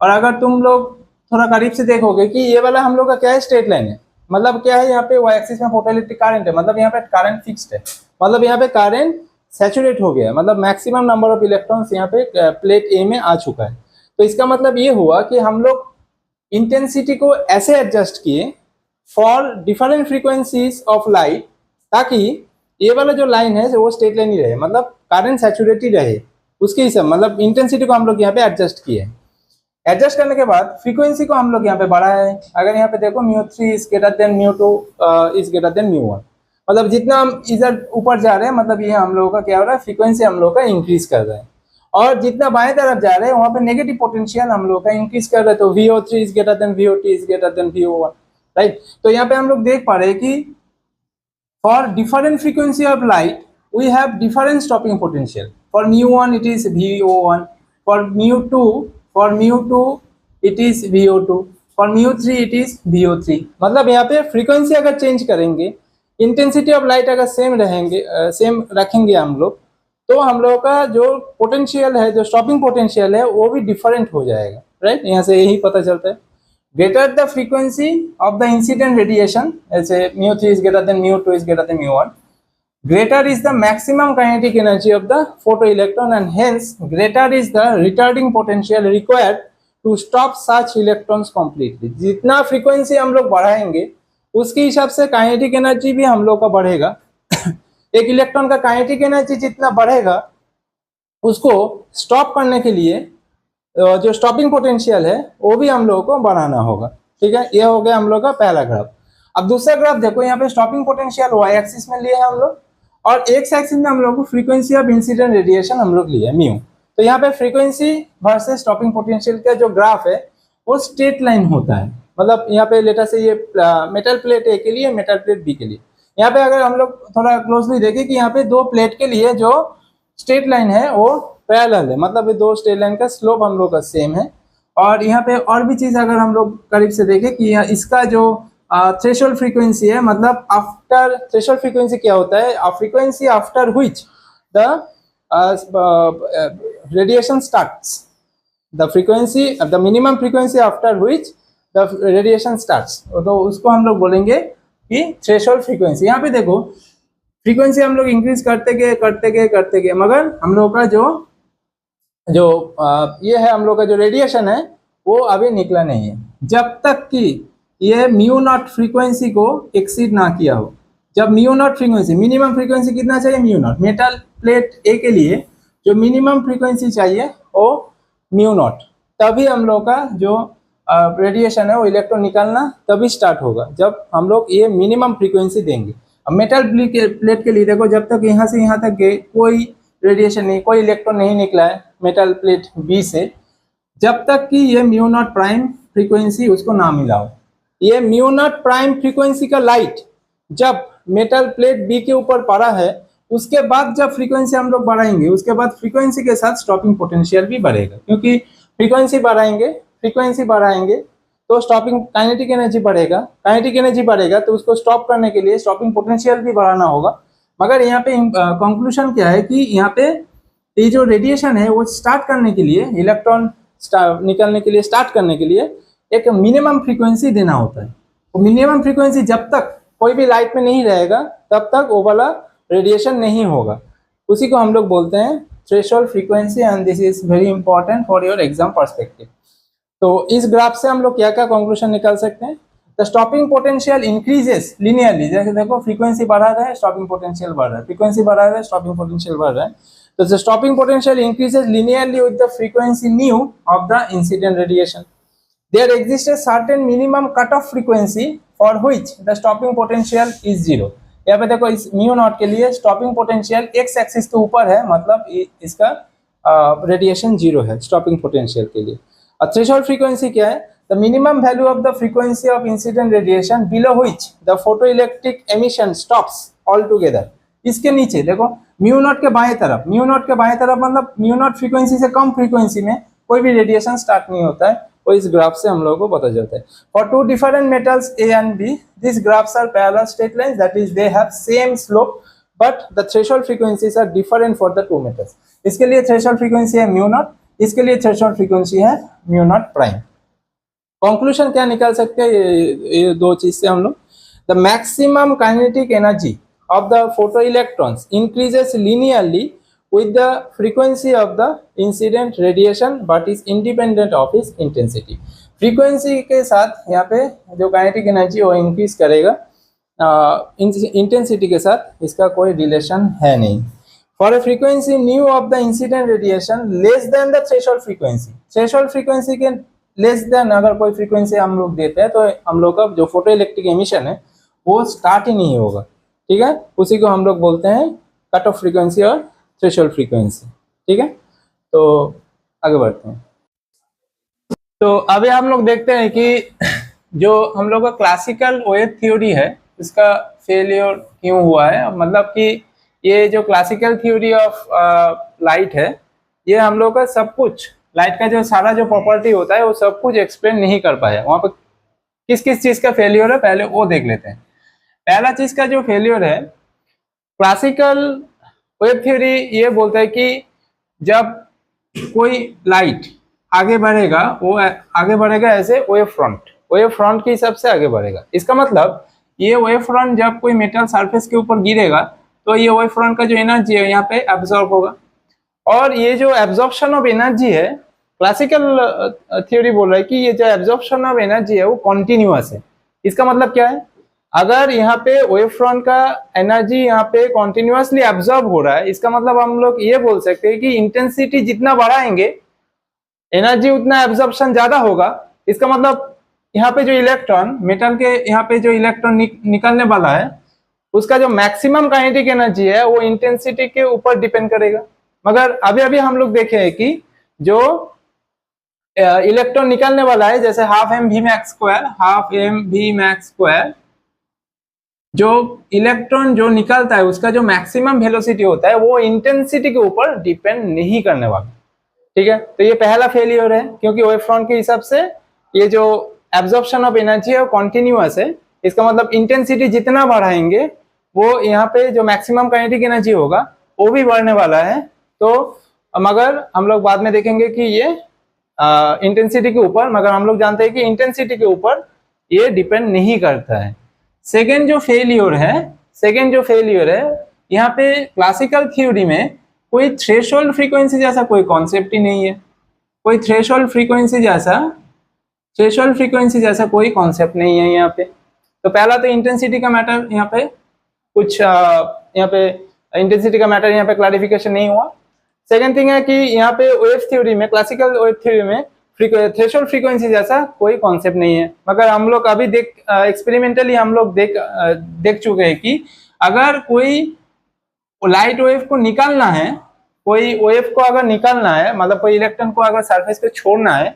और अगर तुम लोग थोड़ा करीब से देखोगे कि ये वाला हम लोग का क्या है, स्ट्रेट लाइन है। मतलब क्या है, यहाँ पे वाई एक्सिस में फोटो इलेक्ट्रिक करंट है, मतलब यहाँ पे करंट फिक्स्ड है, मतलब यहाँ पे करंट सैचुरेट हो गया, मतलब मैक्सिमम नंबर ऑफ इलेक्ट्रॉन्स यहाँ पे प्लेट ए में आ चुका है। तो इसका मतलब ये हुआ कि हम लोग इंटेंसिटी को ऐसे एडजस्ट किए for different frequencies of light, ताकि ये वाला जो लाइन है वो स्ट्रेट लाइन ही रहे, मतलब करंट सैचुरेटेड रहे उसके हिसाब, मतलब इंटेंसिटी को हम लोग यहाँ पे एडजस्ट किए। एडजस्ट करने के बाद फ्रीक्वेंसी को हम लोग यहाँ पे बढ़ाया है। अगर यहाँ पे देखो μ3 is greater than μ2 is greater than μ1, मतलब जितना हम इधर ऊपर जा रहे हैं, मतलब ये हम लोगों का क्या हो रहा है, फ्रीक्वेंसी हम लोग का इंक्रीज कर रहा है। और जितना बाएं तरफ जा रहे हैं वहां पे नेगेटिव पोटेंशियल हम लोग का इंक्रीज कर रहे हैं। तो VO3 is greater then VO2 is greater then VO1, right. तो यहाँ पे हम लोग देख पा रहे हैं कि for different frequency of light we have different stopping potential. For μ1 it is VO1, for μ2 it is VO2, for μ3 it is VO3। मतलब यहाँ पे फ्रीक्वेंसी अगर चेंज करेंगे, इंटेंसिटी ऑफ लाइट अगर सेम रखेंगे हम लोग, तो हम लोग का जो पोटेंशियल है, जो स्टॉपिंग पोटेंशियल है, वो भी डिफरेंट हो जाएगा, राइट। यहाँ से यही पता चलता है। Greater the frequency of the incident radiation, ऐसे μ3 is greater than μ2 is greater than μ1, greater is the maximum kinetic energy of the photoelectron and hence greater is the retarding potential required to stop such electrons completely। जितना frequency हम लोग बढ़ाएंगे उसके हिसाब से kinetic energy भी हम लोग का बढ़ेगा। एक इलेक्ट्रॉन का काइनेटिक एनर्जी जितना बढ़ेगा, उसको स्टॉप करने के लिए जो स्टॉपिंग पोटेंशियल है वो भी हम लोगों को बढ़ाना होगा, ठीक है। ये हो गया हम लोग का पहला ग्राफ। अब दूसरा ग्राफ देखो, यहाँ पे स्टॉपिंग पोटेंशियल वाई एक्सिस में लिए हैं हम लोग, और एक्स एक्सिस में हम लोग को फ्रीक्वेंसी ऑफ इंसिडेंट रेडिएशन हम लोग लिए म्यू। तो यहाँ पे फ्रीक्वेंसी वर्सेस स्टॉपिंग पोटेंशियल का जो ग्राफ है वो स्ट्रेट लाइन होता है। मतलब यहाँ पे लेटर से ये मेटल प्लेट ए के लिए, मेटल प्लेट बी के लिए, यहाँ पे अगर हम लोग थोड़ा क्लोजली देखें कि यहाँ पे दो प्लेट के लिए जो स्ट्रेट लाइन है वो पैरेलल है, मतलब ये दो स्ट्रेट लाइन का स्लोप हम लोग का सेम है। और यहाँ पे और भी चीज अगर हम लोग करीब से देखें कि इसका जो थ्रेशोल्ड फ्रीक्वेंसी है, मतलब आफ्टर थ्रेशोल्ड फ्रीक्वेंसी क्या होता है, frequency after which the radiation starts, the frequency the minimum frequency after which the radiation starts, तो उसको हम लोग बोलेंगे कि थ्रेशोल्ड फ्रीक्वेंसी। यहाँ पे देखो फ्रीक्वेंसी हम लोग इंक्रीज करते गए, मगर हम लोग का जो ये है, हम लोग का जो रेडिएशन है वो अभी निकला नहीं है, जब तक कि ये μ0 फ्रीक्वेंसी को एक्सीड ना किया हो। जब μ0 फ्रीक्वेंसी, मिनिमम फ्रीक्वेंसी कितना चाहिए, μ0, मेटल प्लेट ए के लिए जो मिनिमम फ्रीक्वेंसी चाहिए वो μ0, तभी हम लोग का जो रेडिएशन है वो इलेक्ट्रॉन निकालना तभी स्टार्ट होगा जब हम लोग ये मिनिमम फ्रीक्वेंसी देंगे। अब मेटल प्लेट के लिए देखो, जब तक यहाँ से यहाँ तक गए कोई रेडिएशन नहीं, कोई इलेक्ट्रॉन नहीं निकला है मेटल प्लेट बी से, जब तक कि ये μ0 प्राइम फ्रीक्वेंसी उसको ना मिला हो। ये μ0 प्राइम फ्रीक्वेंसी का लाइट जब मेटल प्लेट बी के ऊपर पड़ा है, उसके बाद जब फ्रीक्वेंसी हम लोग बढ़ाएंगे, उसके बाद फ्रीक्वेंसी के साथ स्टॉपिंग पोटेंशियल भी बढ़ेगा, क्योंकि फ्रीक्वेंसी बढ़ाएंगे तो स्टॉपिंग काइनेटिक एनर्जी बढ़ेगा, तो उसको स्टॉप करने के लिए स्टॉपिंग पोटेंशियल भी बढ़ाना होगा। मगर यहाँ पे कंक्लूजन क्या है कि यहाँ पे ये जो रेडिएशन है वो स्टार्ट करने के लिए, इलेक्ट्रॉन निकलने के लिए, स्टार्ट करने के लिए एक मिनिमम फ्रीक्वेंसी देना होता है। तो मिनिमम फ्रीक्वेंसी जब तक कोई भी लाइट में नहीं रहेगा तब तक वो वाला रेडिएशन नहीं होगा, उसी को हम लोग बोलते हैं threshold frequency, and this is very important for your exam perspective. तो इस ग्राफ से हम लोग क्या क्या कंक्लूजन निकाल सकते हैं, the stopping potential increases linearly. जैसे देखो फ्रीक्वेंसी बढ़ा रहा है, स्टॉपिंग पोटेंशियल बढ़ रहा है, फ्रीक्वेंसी बढ़ा रहा है, स्टॉपिंग पोटेंशियल बढ़ रहा है। तो the stopping potential increases linearly with the frequency new of the incident radiation. There exists a certain minimum cutoff frequency for which the stopping potential is 0। यहाँ पे देखो इस μ0 के लिए स्टॉपिंग पोटेंशियल एक्स एक्सिस के ऊपर है, मतलब इसका रेडिएशन 0 है स्टॉपिंग पोटेंशियल के लिए। और थ्रेशोल्ड फ्रीक्वेंसी क्या है, the minimum value of the frequency of incident radiation below which the photoelectric emission stops all together. इसके नीचे देखो μ0 के बाएं तरफ, मतलब μ0 फ्रीक्वेंसी से कम फ्रीक्वेंसी में कोई भी रेडिएशन स्टार्ट नहीं होता है, वो इस ग्राफ से हम लोगों को पता चलता है। For two different metals A and B, this graphs are parallel straight lines, that is they have same slope but the threshold frequencies are different for the two metals. इसके लिए थ्रेशोल्ड फ्रीक्वेंसी है μ0, इसके लिए threshold frequency है μ0 prime. Conclusion क्या निकाल सकते हैं ये दो चीज से हम लोग, the maximum kinetic energy of the photoelectrons increases linearly with the frequency of the incident radiation but is independent of its intensity. Frequency के साथ यहाँ पे जो काइनेटिक एनर्जी वो इंक्रीज करेगा, इंटेंसिटी के साथ इसका कोई रिलेशन है नहीं. For a frequency new of the incident radiation less than the threshold frequency, threshold frequency के लेस देन अगर कोई फ्रीक्वेंसी हम लोग देते हैं तो हम लोग का जो फोटो इलेक्ट्रिक एमिशन है वो स्टार्ट ही नहीं होगा. ठीक है, उसी को हम लोग बोलते हैं कट ऑफ फ्रीक्वेंसी और थ्रेशोल्ड फ्रीक्वेंसी. ठीक है, तो आगे बढ़ते हैं. तो अभी हम लोग देखते हैं कि जो हम लोग का क्लासिकल वेव थ्योरी है इसका फेलियर क्यों हुआ है. मतलब कि ये जो क्लासिकल थ्योरी ऑफ लाइट है ये हम लोग का सब कुछ लाइट का जो सारा जो प्रॉपर्टी होता है वो सब कुछ एक्सप्लेन नहीं कर पाया. वहाँ पर किस किस चीज़ का फेलियर है पहले वो देख लेते हैं. पहला चीज़ का जो फेलियर है, क्लासिकल वेव थ्योरी ये बोलता है कि जब कोई लाइट आगे बढ़ेगा वो आगे बढ़ेगा ऐसे वेव फ्रंट के हिसाब से आगे बढ़ेगा. इसका मतलब ये वेव फ्रंट जब कोई मेटल सरफेस के ऊपर गिरेगा तो ये वेव फ्रंट का जो एनर्जी है यहाँ पे एब्जॉर्ब होगा. और ये जो एब्जॉर्प्शन ऑफ एनर्जी है, क्लासिकल थ्योरी बोल रहा है कि ये जो एब्जॉर्प्शन ऑफ एनर्जी है वो कॉन्टिन्यूअस है. इसका मतलब क्या है, अगर यहाँ पे वेव फ्रंट का एनर्जी यहाँ पे कॉन्टिन्यूअसली एब्जॉर्ब हो रहा है, इसका मतलब हम लोग ये बोल सकते हैं कि इंटेंसिटी जितना बढ़ाएंगे एनर्जी उतना एब्जॉर्प्शन ज्यादा होगा. इसका मतलब यहाँ पे जो इलेक्ट्रॉन मेटल के यहाँ पे जो इलेक्ट्रॉन निकलने वाला है उसका जो मैक्सिमम काइनेटिक एनर्जी है वो इंटेंसिटी के ऊपर डिपेंड करेगा. मगर अभी अभी हम लोग देखे हैं कि जो इलेक्ट्रॉन निकलने वाला है जैसे half M V max square, जो इलेक्ट्रॉन जो निकलता है उसका जो मैक्सिमम वेलोसिटी होता है वो इंटेंसिटी के ऊपर डिपेंड नहीं करने वाला. ठीक है, तो ये पहला फेलियर है क्योंकि वेव फ्रंट के हिसाब से ये जो एब्जॉर्प्शन ऑफ एनर्जी है वो कॉन्टिन्यूअस है. इसका मतलब इंटेंसिटी जितना बढ़ाएंगे वो यहाँ पे जो मैक्सिमम काइनेटिक एनर्जी होगा वो भी बढ़ने वाला है. तो मगर हम लोग बाद में देखेंगे कि ये इंटेंसिटी के ऊपर, मगर हम लोग जानते हैं कि इंटेंसिटी के ऊपर ये डिपेंड नहीं करता है. सेकेंड जो फेलियर है यहाँ पे क्लासिकल थ्योरी में कोई थ्रेशोल्ड फ्रीक्वेंसी जैसा कोई कॉन्सेप्ट ही नहीं है. कोई थ्रेशोल्ड फ्रीक्वेंसी जैसा कोई कॉन्सेप्ट नहीं है यहाँ पे. तो पहला तो इंटेंसिटी का मैटर यहाँ पे कुछ यहाँ पे इंटेंसिटी का मैटर यहाँ पे क्लैरिफिकेशन नहीं हुआ. सेकेंड थिंग है कि यहाँ पे वेव थ्योरी में, क्लासिकल वेव थ्योरी में थ्रेशोल्ड फ्रीक्वेंसी जैसा कोई कॉन्सेप्ट नहीं है. मगर हम लोग अभी एक्सपेरिमेंटली हम लोग देख चुके हैं कि अगर कोई लाइट वेव को निकालना है, कोई वेव को अगर निकालना है, मतलब कोई इलेक्ट्रॉन को अगर सरफेस पे छोड़ना है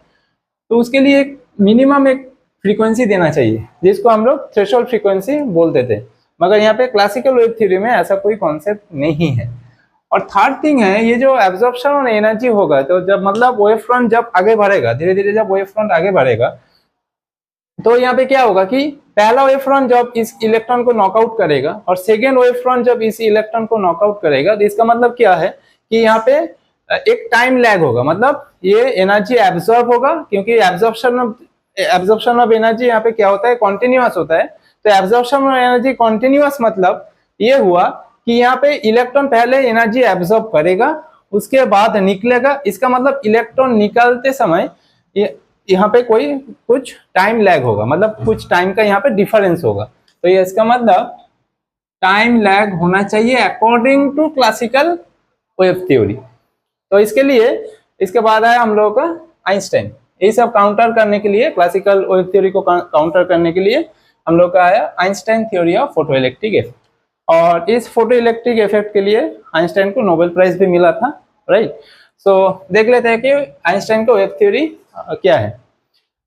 तो उसके लिए मिनिमम एक फ्रीक्वेंसी देना चाहिए जिसको हम लोग थ्रेशोल्ड फ्रीक्वेंसी बोलते थे. मगर यहाँ पे क्लासिकल वेव थ्योरी में ऐसा कोई कॉन्सेप्ट नहीं है. और थर्ड थिंग है ये जो एब्जॉर्प्शन और एनर्जी होगा, तो जब मतलब वेव फ्रंट जब आगे बढ़ेगा, धीरे धीरे जब वेव फ्रंट आगे बढ़ेगा तो यहाँ पे क्या होगा कि पहला वेव फ्रंट जब इस इलेक्ट्रॉन को नॉकआउट करेगा और सेकेंड वेव फ्रंट जब इस इलेक्ट्रॉन को नॉकआउट करेगा, तो इसका मतलब क्या है कि यहाँ पे एक टाइम लैग होगा. मतलब ये एनर्जी एब्जॉर्ब होगा क्योंकि एब्जॉर्प्शन ऑफ एनर्जी यहाँ पे क्या होता है, कॉन्टिन्यूअस होता है. तो एब्जॉर्प्शन ऑफ एनर्जी कॉन्टिन्यूअस मतलब ये हुआ कि यहाँ पे इलेक्ट्रॉन पहले एनर्जी एब्जॉर्ब करेगा उसके बाद निकलेगा. इसका मतलब इलेक्ट्रॉन निकलते समय यहाँ पे कुछ टाइम लैग होगा, मतलब कुछ टाइम का यहाँ पे डिफरेंस होगा. तो ये इसका मतलब टाइम लैग होना चाहिए according to classical wave theory. तो इसके लिए इसके बाद आया हम लोगों का आइंस्टाइन. ये सब काउंटर करने के लिए, क्लासिकल वेव थ्योरी को काउंटर करने के लिए हम लोग का आया Einstein theory of photo electric effect. और इस फोटो इलेक्ट्रिक इफेक्ट के लिए आइंस्टाइन को नोबेल प्राइज भी मिला था. राइट, सो देख लेते हैं कि आइंस्टाइन को वेव थ्योरी क्या है.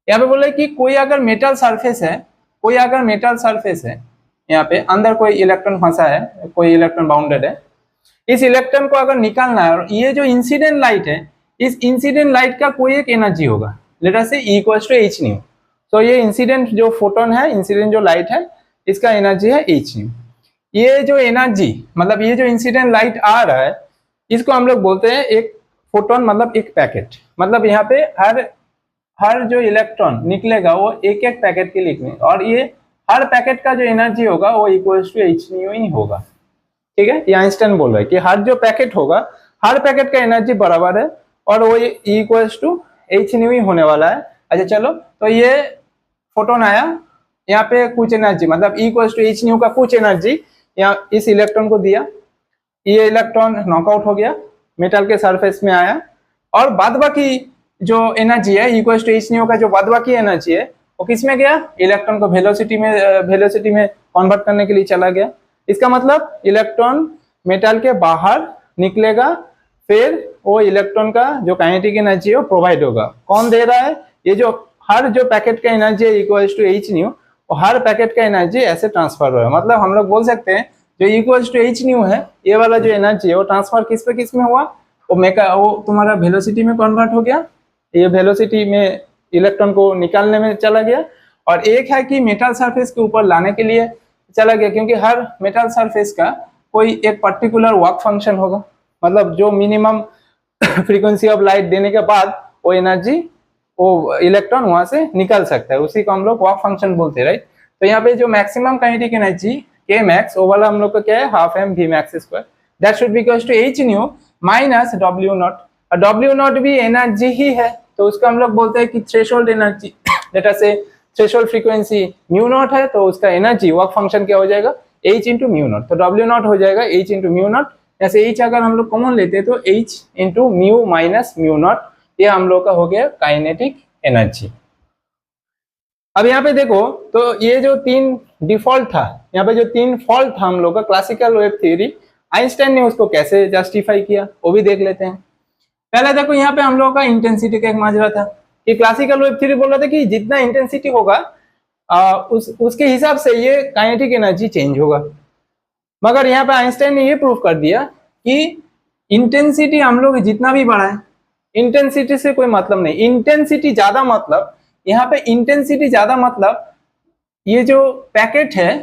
यहाँ पे बोले कि कोई अगर मेटल सरफेस है, यहाँ पे अंदर कोई इलेक्ट्रॉन फंसा है, कोई इलेक्ट्रॉन बाउंडेड है, इस इलेक्ट्रॉन को अगर निकालना है और ये जो इंसिडेंट लाइट है, इस इंसिडेंट लाइट का कोई एक एनर्जी होगा, लेट अस से E = h न्यू. तो ये इंसिडेंट जो फोटोन है, इंसिडेंट जो लाइट है, इसका एनर्जी है h न्यू. ये जो एनर्जी मतलब ये जो इंसिडेंट लाइट आ रहा है इसको हम लोग बोलते हैं एक फोटोन, मतलब एक पैकेट. मतलब यहाँ पे हर जो इलेक्ट्रॉन निकलेगा वो एक एक पैकेट के लिए निकलेगा और ये हर पैकेट का जो एनर्जी होगा वो = h न्यू ही होगा. ठीक है, ये आइंस्टाइन बोल रहा है कि हर जो पैकेट होगा, हर पैकेट का एनर्जी बराबर है और वो इक्वल्स टू एच न्यू ही होने वाला है। अच्छा चलो, तो ये फोटोन आया, यहाँ पे कुछ एनर्जी मतलब इक्वल्स टू एच न्यू का कुछ एनर्जी यहाँ इस इलेक्ट्रॉन को दिया, ये इलेक्ट्रॉन नॉकआउट हो गया, मेटल के सरफेस में आया, और बाद बाकी जो एनर्जी है इक्वल्स टू एच न्यू का जो बाद बाकी एनर्जी है वो किस में गया, इलेक्ट्रॉन को वेलोसिटी में कन्वर्ट करने के लिए चला गया। इसका मतलब इलेक्ट्रॉन मेटल के बाहर निकलेगा, फिर वो इलेक्ट्रॉन का जो काइनेटिक एनर्जी है वो प्रोवाइड होगा। कौन दे रहा है, ये जो हर जो पैकेट का एनर्जी है इक्वल्स टू एच न्यू, और हर पैकेट का एनर्जी ऐसे ट्रांसफर हो रहा है। मतलब हम लोग बोल सकते हैं जो इक्वल्स टू एच न्यू है, ये वाला जो एनर्जी है वो ट्रांसफर किस में हुआ, वो तुम्हारा वेलोसिटी में कन्वर्ट हो गया, ये वेलोसिटी में इलेक्ट्रॉन को निकालने में चला गया, और एक है कि मेटल सरफेस के ऊपर लाने के लिए चला गया, क्योंकि हर मेटल सरफेस का कोई एक पर्टिकुलर वर्क फंक्शन होगा, मतलब जो मिनिमम फ्रीक्वेंसी ऑफ लाइट देने के बाद वो एनर्जी, वो इलेक्ट्रॉन वहां से निकल सकता है, उसी को हम लोग वर्क फंक्शन बोलते हैं, राइट। तो यहाँ पे जो maximum kinetic energy K max, वो वाला हम लोग का क्या है, half M V max square, that should be equal to H nu minus W naught, और डब्ल्यू नॉट भी एनर्जी ही है, तो उसको हम लोग बोलते हैं कि थ्रेशोल्ड एनर्जी, डेटा से थ्रेशोल्ड फ्रीक्वेंसी म्यू नॉट है, तो उसका एनर्जी वर्क फंक्शन क्या हो जाएगा, h इंटू म्यू नॉट, तो डब्ल्यू नॉट हो जाएगा h इंटू म्यू नॉट। ऐसे h अगर हम लोग कॉमन लेते हैं तो h into mu minus mu naught, ये हम लोग का हो गया काइनेटिक एनर्जी। अब यहाँ पे देखो, तो ये जो तीन डिफॉल्ट था, यहाँ पे जो तीन फॉल्ट था हम लोग का क्लासिकल वेव थ्योरी, आइंस्टाइन ने उसको कैसे जस्टिफाई किया वो भी देख लेते हैं। पहले देखो, यहाँ पे हम लोग का इंटेंसिटी का एक माजरा था कि क्लासिकल वेव थ्योरी बोल रहा था कि जितना इंटेंसिटी होगा उसके हिसाब से ये काइनेटिक एनर्जी चेंज होगा, मगर यहाँ पे आइंस्टाइन ने ये प्रूव कर दिया कि इंटेंसिटी हम लोग जितना भी बढ़ाएं, इंटेंसिटी से कोई मतलब नहीं, इंटेंसिटी ज्यादा मतलब, यहाँ पे इंटेंसिटी ज्यादा मतलब ये जो पैकेट है,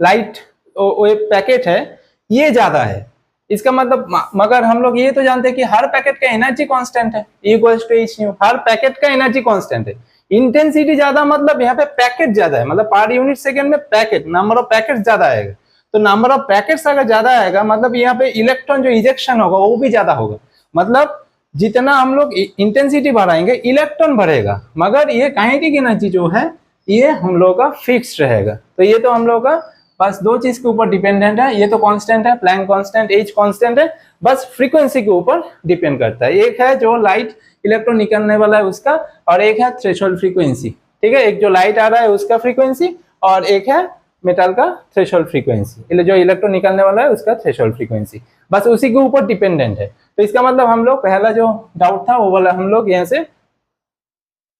लाइट वेव पैकेट है, ये ज्यादा है, इसका मतलब, मगर हम लोग ये तो जानते हैं कि हर पैकेट का एनर्जी कांस्टेंट है, इक्वल्स टू एच न्यू, हर पैकेट का एनर्जी कांस्टेंट है। इंटेंसिटी ज्यादा मतलब यहाँ पे पैकेट ज्यादा है, मतलब पर यूनिट सेकंड में पैकेट, नंबर ऑफ पैकेट ज्यादा आएगा, तो नंबर ऑफ पैकेट्स अगर ज्यादा आएगा मतलब यहाँ पे इलेक्ट्रॉन जो इजेक्शन होगा वो भी ज्यादा होगा, मतलब जितना हम लोग इंटेंसिटी बढ़ाएंगे इलेक्ट्रॉन बढ़ेगा, मगर ये काइनेटिक एनर्जी जो है ये हम लोग का फिक्स्ड रहेगा। तो ये तो हम लोग का बस दो चीज के ऊपर डिपेंडेंट है, ये तो कांस्टेंट है, प्लैंक कांस्टेंट, एच कांस्टेंट है, बस फ्रीक्वेंसी के ऊपर डिपेंड करता है। एक है जो लाइट इलेक्ट्रॉन निकलने वाला है उसका, और एक है थ्रेशोल्ड फ्रीक्वेंसी, ठीक है, एक जो लाइट आ रहा है उसका फ्रीक्वेंसी, और एक है मेटल का थ्रेशोल्ड फ्रीक्वेंसी, जो इलेक्ट्रॉन निकलने वाला है उसका थ्रेशोल्ड फ्रीक्वेंसी, बस उसी के ऊपर डिपेंडेंट है। तो इसका मतलब हम लोग पहला जो डाउट था वो वाला हम लोग यहाँ से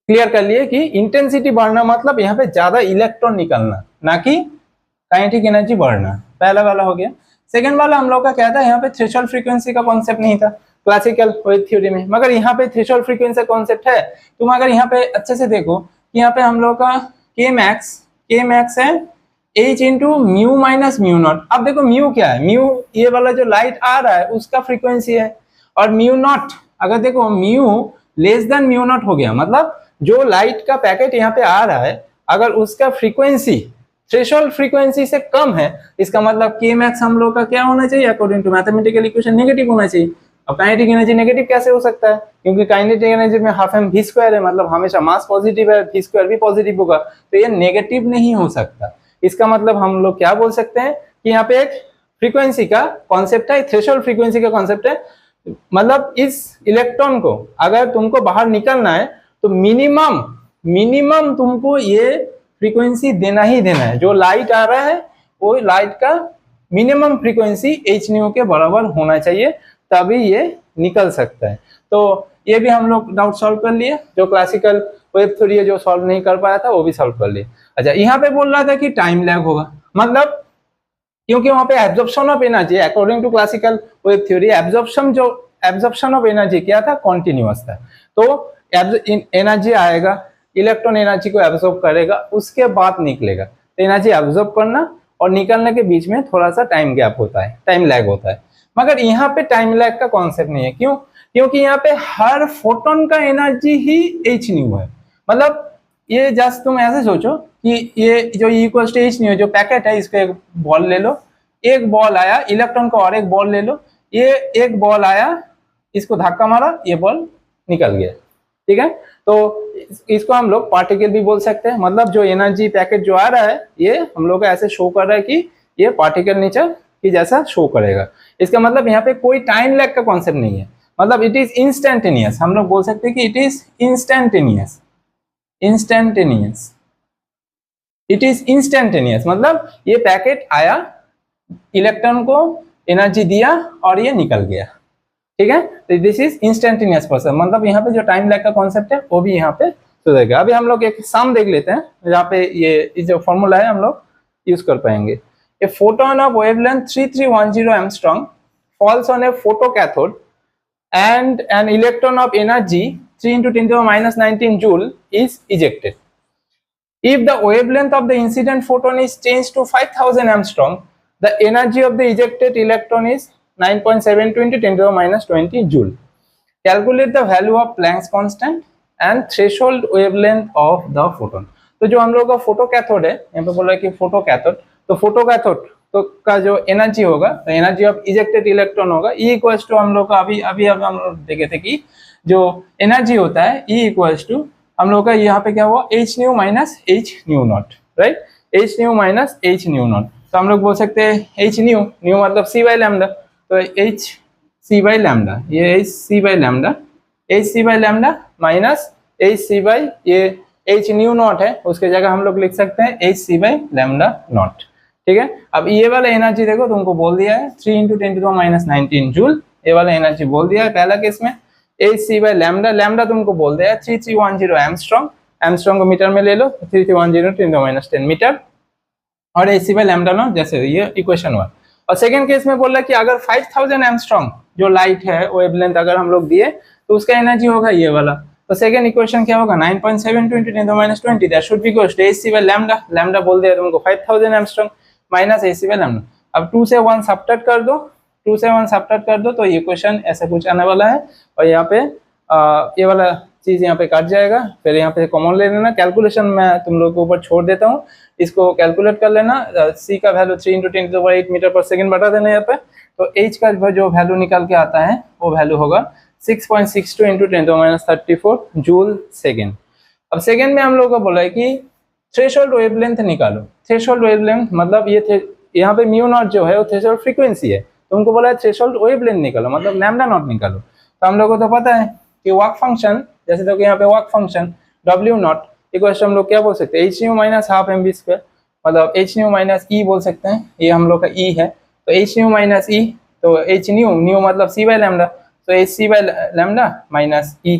क्लियर कर लिए कि इंटेंसिटी बढ़ना मतलब यहाँ पे ज्यादा इलेक्ट्रॉन निकलना, ना कि काइनेटिक एनर्जी बढ़ना, पहला वाला हो गया। सेकंड वाला हम लोग का क्या था, यहाँ पे थ्रेशोल्ड फ्रीक्वेंसी का कॉन्सेप्ट नहीं था क्लासिकल वेव थ्योरी में, मगर यहाँ पे थ्रेशोल्ड फ्रीक्वेंसी का कॉन्सेप्ट है। तुम अगर यहाँ पे अच्छे से देखो कि यहाँ पे हम लोग का के मैक्स है h into mu minus mu naught. अब देखो म्यू क्या है, म्यू ये वाला जो लाइट आ रहा है उसका फ्रीक्वेंसी है, और म्यू नॉट अगर देखो mu less than mu naught हो गया, मतलब जो लाइट का पैकेट यहाँ पे आ रहा है अगर उसका फ्रीक्वेंसी थ्रेशोल्ड फ्रीक्वेंसी से कम है, इसका मतलब के मैक्स हम लोग का क्या होना चाहिए, according to mathematical equation negative होना चाहिए। अब काइनेटिक एनर्जी नेगेटिव कैसे हो सकता है, क्योंकि काइनेटिक एनर्जी में हाफ एम वी स्क्वायर है, मतलब हमेशा मास पॉजिटिव है, वी स्क्वायर भी पॉजिटिव होगा, तो ये नेगेटिव नहीं हो सकता। इसका मतलब हम लोग क्या बोल सकते हैं कि यहाँ पे एक फ्रीक्वेंसी का कॉन्सेप्ट है, थ्रेशोल्ड फ्रीक्वेंसी का कॉन्सेप्ट है, मतलब इस इलेक्ट्रॉन को अगर तुमको बाहर निकलना है तो मिनिमम तुमको ये फ्रीक्वेंसी देना ही देना है, जो लाइट आ रहा है वो लाइट का मिनिमम फ्रीक्वेंसी एच न्यू के बराबर होना चाहिए, तभी ये निकल सकता है। तो ये भी हम लोग डाउट सॉल्व कर लिए, जो क्लासिकल वेव थ्योरी है जो सॉल्व नहीं कर पाया था वो भी सॉल्व कर लिए। अच्छा, यहाँ पे बोल रहा था कि टाइम लैग होगा, मतलब क्योंकि वहां पे absorption of energy according to classical wave theory, absorption of energy क्या था, कॉन्टिन्यूअस था। तो एनर्जी आएगा, इलेक्ट्रॉन एनर्जी को एब्जॉर्ब करेगा, उसके बाद निकलेगा, तो एनर्जी एब्जॉर्ब करना और निकलने के बीच में थोड़ा सा टाइम गैप होता है, टाइम लैग होता है, मगर यहाँ पे टाइम लैग का कॉन्सेप्ट नहीं है। क्यों? क्योंकि यहाँ पे हर फोटोन का एनर्जी ही एच न्यू है, मतलब ये जस्ट तुम ऐसे सोचो कि ये जो इक्वल टू एच न्यू जो पैकेट है, इसको एक बॉल ले लो, एक बॉल आया, इलेक्ट्रॉन को और एक बॉल ले लो, ये एक बॉल आया, इसको धक्का मारा, ये बॉल निकल गया, ठीक है। तो इसको हम लोग पार्टिकल भी बोल सकते हैं, मतलब जो एनर्जी पैकेट जो आ रहा है ये हम लोग को ऐसे शो कर रहा है कि ये पार्टिकल नेचर की जैसा शो करेगा। इसका मतलब यहाँ पे कोई टाइम लैग का कॉन्सेप्ट नहीं है, मतलब इट इज इंस्टेंटेनियस, हम लोग बोल सकते हैं कि it is instantaneous, instantaneous, it is instantaneous, मतलब ये पैकेट आया, इलेक्ट्रॉन को एनर्जी दिया और ये निकल गया, ठीक है। तो दिस इज इंस्टेंटेनियस प्रोसेस, मतलब यहाँ पे जो टाइम लैग का कॉन्सेप्ट है वो भी यहाँ पे सुधरेगा। अभी हम लोग एक सम देख लेते हैं, जहाँ पे ये जो फॉर्मूला है हम लोग यूज कर पाएंगे। A photon of wavelength 3310 angstrom falls on a photocathode and an electron of energy 3 × 10⁻19 joule is ejected. If the wavelength of the incident photon is changed to 5000 angstrom, the energy of the ejected electron is 9.72 × 10⁻20 joule. Calculate the value of Planck's constant and threshold wavelength of the photon. तो जो हम लोग का photo cathode है, यहाँ पे बोल रहा है कि फोटो कैथोड, तो फोटो कैथोड तो का जो एनर्जी होगा, तो एनर्जी ऑफ इजेक्टेड इलेक्ट्रॉन होगा E इक्वल्स टू, हम लोग का अभी हम लोग देखे थे कि जो एनर्जी होता है E इक्वल्स टू, हम लोग का यहाँ पे क्या हुआ, h new minus h new not, right, h new minus h new not. तो हम लोग बोल सकते हैं h न्यू, न्यू मतलब c बाई लैम्डा, तो h c बाई लैम्डा, ये h c by lambda, h c by lambda minus h c by ये h न्यू नॉट है, उसके जगह हम लोग लिख सकते हैं h c by lambda not, ठीक है। अब ये वाला एनर्जी देखो, तुमको बोल दिया है 3 × 10⁻19 जूल, ये वाला एनर्जी बोल दिया है पहला केस में। h c by lambda, lambda तुमको बोल दिया है 3310 एंगस्ट्रॉम, एंगस्ट्रॉम को मीटर में ले लो, 3310 × 10⁻10 मीटर, और h c by lambda not, जैसे ये इक्वेशन 1। और सेकंड केस में बोल रहा है कि अगर 5000 एंगस्ट्रॉम जो लाइट है वेवलेंथ अगर हम लोग दिए तो उसका एनर्जी होगा ये वाला, तो सेकंड इक्वेशन क्या होगा, 9.72 × 10⁻20, that should be equals to h c by lambda, lambda बोल दिया तुमको 5000 angstrom minus h c by lambda. अब 2 से 1 सब्ट्रैक्ट कर दो, 2 से 1 सब्ट्रैक्ट कर दो, तो ये क्वेश्चन ऐसा कुछ आने वाला है, और यहाँ पे ये वाला चीज यहाँ पे कट जाएगा, फिर यहाँ पे कॉमन ले लेना। कैलकुलेशन मैं तुम लोग के ऊपर छोड़ देता हूँ, इसको कैलकुलेट कर लेना। c का वैल्यू 3 × 10⁸ मीटर पर सेकंड बता देना यहाँ पे, तो h का जो वैल्यू निकल के आता है वो वैल्यू होगा 6.62 × 10⁻34 जूल सेकेंड। अब सेकेंड में हम लोग को बोला है कि थ्रेशोल्ड वेवलेंथ निकालो। थ्रेशोल्ड वेवलेंथ मतलब ये यहाँ पे म्यू नॉट जो है वो थ्रेशोल्ड फ्रीक्वेंसी है, तो उनको बोला है थ्रेशोल्ड वेवलेंथ निकालो, मतलब लैम्डा नॉट निकालो। तो हम लोग को तो पता है कि वर्क फंक्शन, जैसे तो यहाँ पे work function W not equal हम लोग क्या बोल सकते हैं, h new minus half mv², मतलब h न्यू माइनस e बोल सकते हैं, ये हम लोग का e है, तो h न्यू माइनस e, तो h न्यू मतलब c बाई लैम्डा, तो h c by lambda minus e।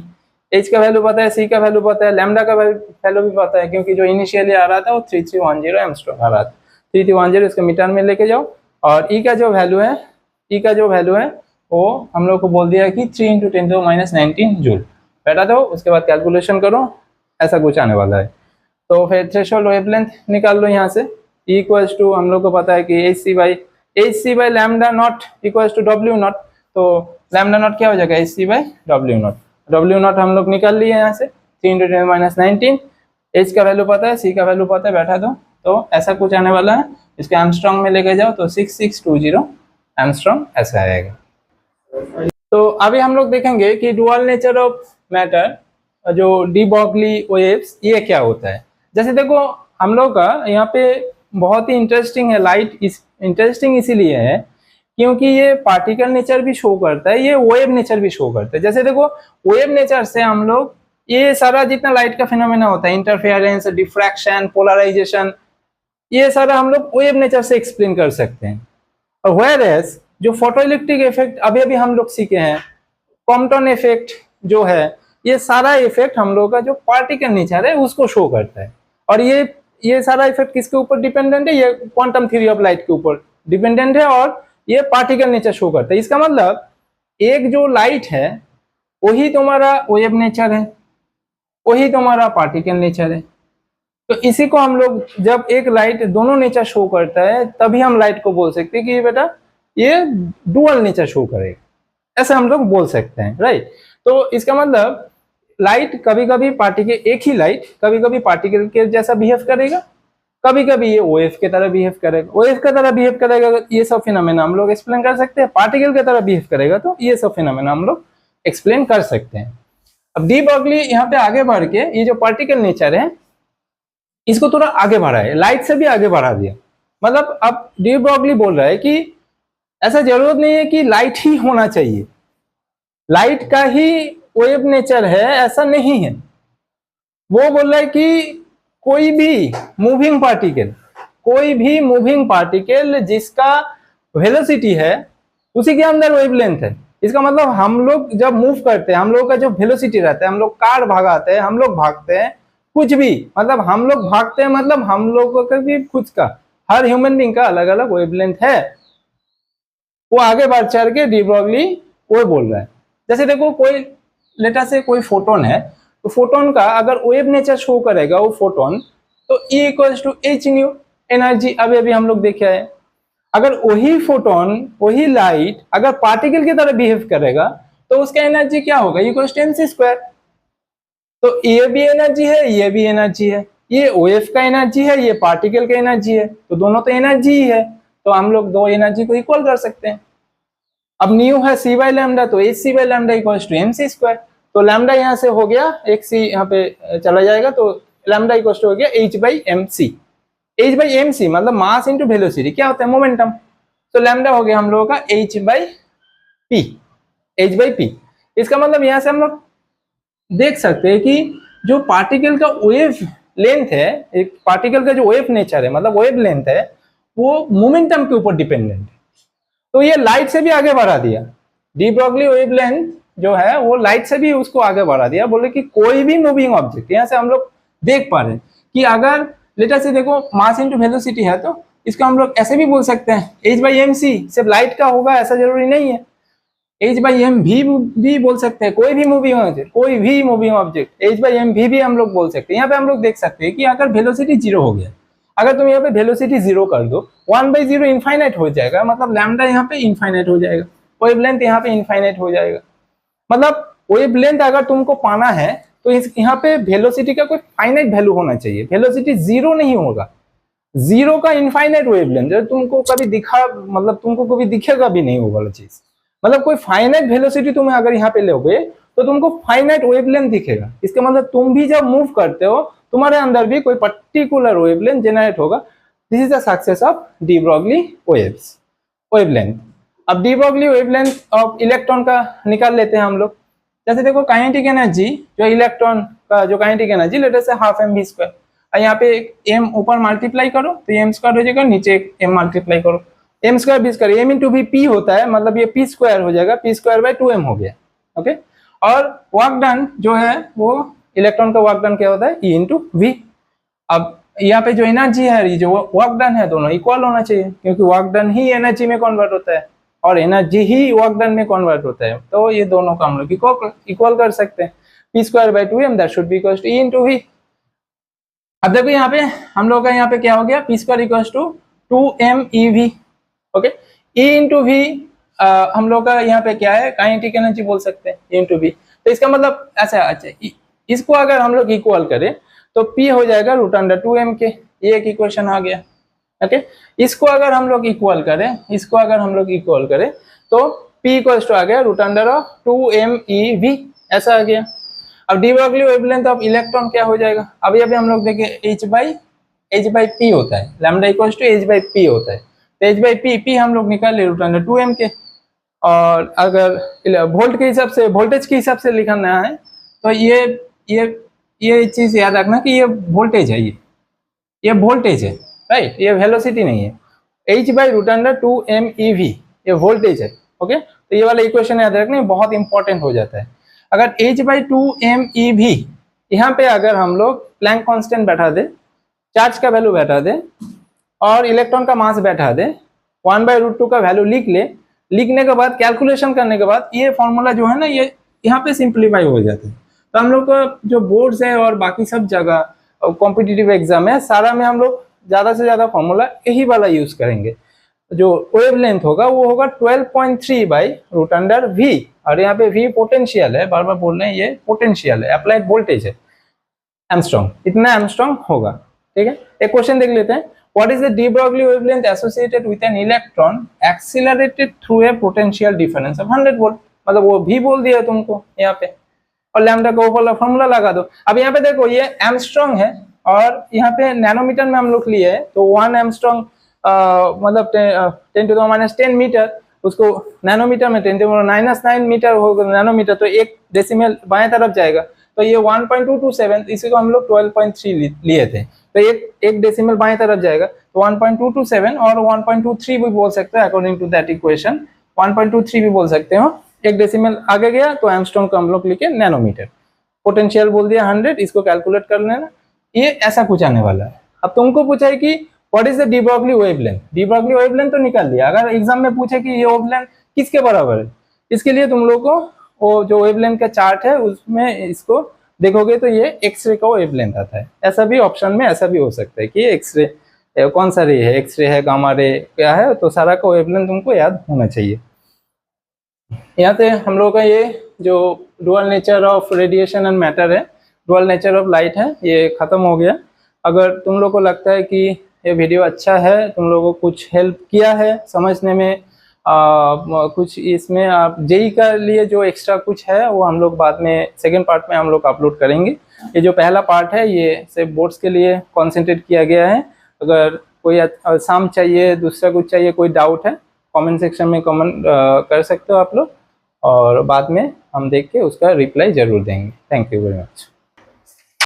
h का वैल्यू पता है, c का वैल्यू पता है, लैम्डा का वैल्यू भी पता है, क्योंकि जो इनिशियली आ रहा था वो 3310 एंगस्ट्रॉम आ रहा था, 3310 इसको मीटर में लेके जाओ, और e का जो वैल्यू है, e का जो वैल्यू है वो हम लोग को बोल दिया कि 3 × 10⁻19 जूल। बैठा दो, उसके बाद कैलकुलेशन करो, ऐसा कुछ आने वाला है। तो फिर थ्रेशोल्ड वेवलेंथ निकाल लो यहाँ से, E इक्वल्स टू हम लोग को पता है कि h c by lambda naught equals to W naught, तो लैम्डा नॉट क्या हो जाएगा, h c by W naught. W naught हम लोग निकाल लिए यहाँ से 3 × 10⁻19, h का वैल्यू पता है, c का वैल्यू पता है, बैठा दो, तो ऐसा कुछ आने वाला है। इसको एंगस्ट्रॉम में लेके जाओ तो 6620 एंगस्ट्रॉम ऐसा आएगा। तो अभी हम लोग देखेंगे कि डुअल नेचर ऑफ मैटर, जो डी ब्रॉगली वेव्स, ये क्या होता है। जैसे देखो हम लोग का यहाँ पे बहुत ही इंटरेस्टिंग है, लाइट इंटरेस्टिंग इसीलिए है क्योंकि ये पार्टिकल नेचर भी शो करता है, ये वेव नेचर भी शो करता है। जैसे देखो वेव नेचर से हम लोग ये सारा जितना लाइट का फिनोमेना होता है, इंटरफेरेंस, डिफ्रैक्शन, पोलराइजेशन, ये सारा हम लोग वेव नेचर से एक्सप्लेन कर सकते हैं। और व्हेयरएज जो फोटोइलेक्ट्रिक इफेक्ट अभी हम लोग सीखे हैं, कॉम्पटन इफेक्ट जो है, ये सारा इफेक्ट हम लोग का जो पार्टिकल नेचर है उसको शो करता है। और ये सारा इफेक्ट किसके ऊपर डिपेंडेंट है, ये क्वांटम थ्योरी ऑफ लाइट के ऊपर डिपेंडेंट है, और ये पार्टिकल नेचर शो करता है। इसका मतलब एक जो लाइट है वही तुम्हारा वेव नेचर है, वही तुम्हारा पार्टिकल नेचर है। तो इसी को हम लोग, जब एक लाइट दोनों नेचर शो करता है तभी हम लाइट को बोल सकते हैं कि बेटा ये डुअल नेचर शो करेगा, ऐसा हम लोग बोल सकते हैं, राइट। तो इसका मतलब लाइट कभी कभी पार्टिकल, एक ही लाइट कभी कभी पार्टिकल के जैसा बिहेव करेगा, कभी कभी ये OF की तरह बिहेव करेगा, OF की तरह बिहेव करेगा, ये सब फिनोमेना हम लोग एक्सप्लेन कर सकते हैं। पार्टिकल की तरह बिहेव करेगा तो ये सब फिनोमेना हम लोग एक्सप्लेन कर सकते हैं। अब डी ब्रॉगली यहाँ पे आगे बढ़ के ये जो पार्टिकल नेचर है इसको थोड़ा आगे बढ़ा है, लाइट से भी आगे बढ़ा दिया। मतलब अब डी ब्रॉगली बोल रहा है कि ऐसा जरूरत नहीं है कि लाइट ही होना चाहिए, लाइट का ही वेव नेचर है ऐसा नहीं है। वो बोल रहा है कि कोई भी मूविंग पार्टिकल जिसका वेलोसिटी है उसी के अंदर वेवलेंथ है। इसका मतलब हम लोग जब मूव करते हैं, हम लोग का जो वेलोसिटी रहता है, हम लोग कार भगाते हैं, हम लोग भागते हैं, कुछ भी, मतलब हम लोग भागते हैं, मतलब हम लोगों का भी खुद का, हर ह्यूमन बीइंग का अलग अलग वेवलेंथ है। वो आगे बढ़ चढ़ के डी ब्रॉगली वो बोल रहा है। जैसे देखो कोई लेटर से कोई फोटोन है, तो फोटोन का अगर वेव नेचर शो करेगा वो फोटोन, तो E equals to H nu energy अभी हम लोग देखे है। अगर वही फोटोन वही लाइट अगर पार्टिकल की तरह बिहेव करेगा तो उसका एनर्जी क्या होगा, इक्वल्स टू mc स्क्वायर। तो ये भी एनर्जी है, ये भी एनर्जी है, ये OF का एनर्जी है, ये पार्टिकल का एनर्जी है, तो दोनों तो एनर्जी ही है, तो हम लोग दो एनर्जी को इक्वल कर सकते हैं। अब न्यू है c बाई लैम्डा, तो H C by lambda equals to mc square. तो लैम्डा यहाँ से हो गया, एक सी यहाँ पे चला जाएगा, तो लैम्डा इक्वल्स टू हो गया h by mc। h by mc मतलब मास इंटू वेलोसिटी क्या होता है, मोमेंटम। तो लैम्डा हो गया हम लोगों का h बाई p। इसका मतलब यहाँ से हम लोग देख सकते हैं कि जो पार्टिकल का वेव लेंथ है, एक पार्टिकल का जो वेव नेचर है, मतलब वेव लेंथ है, वो मोमेंटम के ऊपर डिपेंडेंट है। तो ये लाइट से भी आगे बढ़ा दिया, डी ब्रॉगली वेवलेंथ जो है वो लाइट से भी उसको आगे बढ़ा दिया। बोले कि कोई भी मूविंग ऑब्जेक्ट, यहाँ से हम लोग देख पा रहे हैं कि अगर लेटर से देखो मास इनटू वेलोसिटी है, तो इसको हम लोग ऐसे भी बोल सकते हैं h बाई एम सी, सिर्फ लाइट का होगा ऐसा जरूरी नहीं है, h बाई एम भी बोल सकते हैं, कोई भी moving object h by M भी हम लोग बोल सकते हैं। यहाँ पे हम लोग देख सकते हैं कि अगर वेलोसिटी जीरो हो गया, अगर तुम यहाँ पे वेलोसिटी जीरो कर दो, 1/0 इनफाइनाइट हो जाएगा, मतलब लैम्डा यहाँ पे इनफाइनाइट हो जाएगा, वेवलेंथ यहाँ पे इनफाइनाइट हो जाएगा। मतलब वेवलेंथ अगर तुमको पाना है तो यहाँ पे वेलोसिटी का कोई फाइनाइट वैल्यू होना चाहिए, वेलोसिटी जीरो नहीं होगा, जीरो का इनफाइनाइट वेवलेंथ तुमको कभी दिखा, मतलब तुमको कभी दिखेगा भी नहीं वो वाला चीज। मतलब कोई फाइनाइट वेलोसिटी तुम्हें अगर यहाँ पे लोगे तो तुमको फाइनाइट वेवलेंथ दिखेगा। इसका मतलब तुम भी जब मूव करते हो तुम्हारे अंदर भी कोई पर्टिकुलर वेवलेंथ जनरेट होगा। This is the success of de Broglie wavelength. अब de Broglie wavelength of electron का निकाल लेते हैं हम लोग। जैसे देखो काइनेटिक एनर्जी जो इलेक्ट्रॉन का जो काइनेटिक एनर्जी लेटर से हाफ mv स्क्वायर, यहाँ पे m ऊपर मल्टीप्लाई करो तो m स्क्वायर हो जाएगा, नीचे m मल्टीप्लाई करो, m square b square, m into भी p होता है, मतलब ये p स्क्वायर हो जाएगा, p स्क्वायर बाय 2m हो गया। ओके, और वर्क डन जो है वो इलेक्ट्रॉन का वर्क डन क्या होता है, E इंटू वी। अब यहाँ पे जो एनर्जी है, ये जो वर्क डन है, दोनों इक्वल होना चाहिए, क्योंकि वर्क डन ही एनर्जी में कन्वर्ट होता है और एनर्जी ही वर्क डन में कन्वर्ट होता है, तो ये दोनों का हम लोग इक्वल कर सकते हैं। p square by 2m that should be equal to E into V. अब देखो यहाँ पे हम लोग का यहाँ पे क्या हो गया, p square equal to 2m ev। Okay, E into v हम लोग का यहाँ पे क्या है, काइनेटिक एनर्जी बोल सकते हैं, E इंटू वी। तो इसका मतलब ऐसा, अच्छा इसको अगर हम लोग इक्वल करें तो p हो जाएगा √2m के, ये एक इक्वेशन आ गया। ओके, इसको अगर हम लोग इक्वल करें तो p इक्वल्स टू आ गया √2m ev, ऐसा आ गया। अब de Broglie wavelength of electron क्या हो जाएगा, अभी हम लोग देखें h बाई p होता है, lambda equals to h by p होता है, तो h बाई p हम लोग निकाल ले √2m के। और अगर वोल्ट के हिसाब से, वोल्टेज के हिसाब से लिखना है तो ये चीज याद रखना कि ये वोल्टेज है, ये वोल्टेज है, राइट, ये वेलोसिटी नहीं है। h बाई √2m ev ये वोल्टेज है। ओके, तो ये वाला इक्वेशन याद रखना, बहुत इंपॉर्टेंट हो जाता है। अगर h बाई 2m ev यहाँ पे अगर हम लोग प्लैंक कांस्टेंट बैठा दे, चार्ज का वैल्यू बैठा दे और इलेक्ट्रॉन का मास बैठा दे, 1/√2 का वैल्यू लिख ले, लिखने के बाद कैलकुलेशन करने के बाद ये फॉर्मूला जो है ना, ये यहाँ पे सिंप्लीफाई हो जाता है। तो हम लोग का जो बोर्ड्स है और बाकी सब जगह कॉम्पिटिटिव एग्जाम है, सारा में हम लोग ज्यादा से ज्यादा फॉर्मूला यही वाला यूज करेंगे। जो वेवलेंथ होगा वो होगा 12.3 बाई √v, और यहाँ पे v पोटेंशियल है, बार बार बोल रहे हैं, ये पोटेंशियल है, अप्लाइड वोल्टेज है, एंगस्ट्रॉम, इतना एंगस्ट्रॉम होगा। ठीक है, एक क्वेश्चन देख लेते हैं। What is the D Broglie wavelength associated with an electron accelerated through a potential difference of 100 volt. मतलब वो भी बोल दिया तुमको यहाँ पे, और लैम्डा का ऊपर फॉर्मूला लगा दो। अब यहाँ पे देखो ये एंगस्ट्रॉम है और यहाँ पे नैनोमीटर में हम लोग लिए है, तो 1 एंगस्ट्रॉम मतलब 10⁻⁻10 मीटर, उसको नैनोमीटर में 10⁻⁹ मीटर होगा नैनोमीटर, तो 1 डेसिमल बाएं तरफ जाएगा, तो ये 1.227, इसी को हम लोग 12.3 लिए थे, तो एक डेसिमल बाएं तरफ जाएगा, तो 1.227 और 1.23 भी बोल सकते हैं अकॉर्डिंग टू दैट इक्वेशन, 1.23 भी बोल सकते हो। एक डेसिमल आगे गया तो एंगस्ट्रॉम को हम लोग लिखे नैनोमीटर, पोटेंशियल बोल दिया 100, इसको कैलकुलेट कर लेना, ये ऐसा कुछ आने वाला है। अब तुमको पूछा है कि what is the D Broglie wavelength, D Broglie wavelength तो निकाल लिया, अगर एग्जाम में पूछे कि ये वेवलेंथ किसके बराबर है, इसके लिए तुम लोग को वो जो वेवलेंथ का चार्ट है उसमें इसको देखोगे तो ये एक्सरे का वेवलेंथ आता है। ऐसा भी ऑप्शन में ऐसा भी हो सकता है कि एक्सरे कौन सा रे है, एक्सरे है, गामा रे क्या है, तो सारा का वेवलेंथ तुमको याद होना चाहिए। यहाँ से हम लोग का ये जो dual nature of radiation and matter है, डुअल नेचर ऑफ लाइट है, ये खत्म हो गया। अगर तुम लोग को लगता है कि ये वीडियो अच्छा है, तुम लोगों को कुछ हेल्प किया है समझने में, कुछ इसमें आप जेई का लिए जो एक्स्ट्रा कुछ है वो हम लोग बाद में सेकेंड पार्ट में हम लोग अपलोड करेंगे। ये जो पहला पार्ट है ये सिर्फ बोर्ड्स के लिए कॉन्सेंट्रेट किया गया है। अगर कोई सम चाहिए, दूसरा कुछ चाहिए, कोई डाउट है, कमेंट सेक्शन में कमेंट कर सकते हो आप लोग, और बाद में हम देख के उसका रिप्लाई जरूर देंगे। Thank you very much.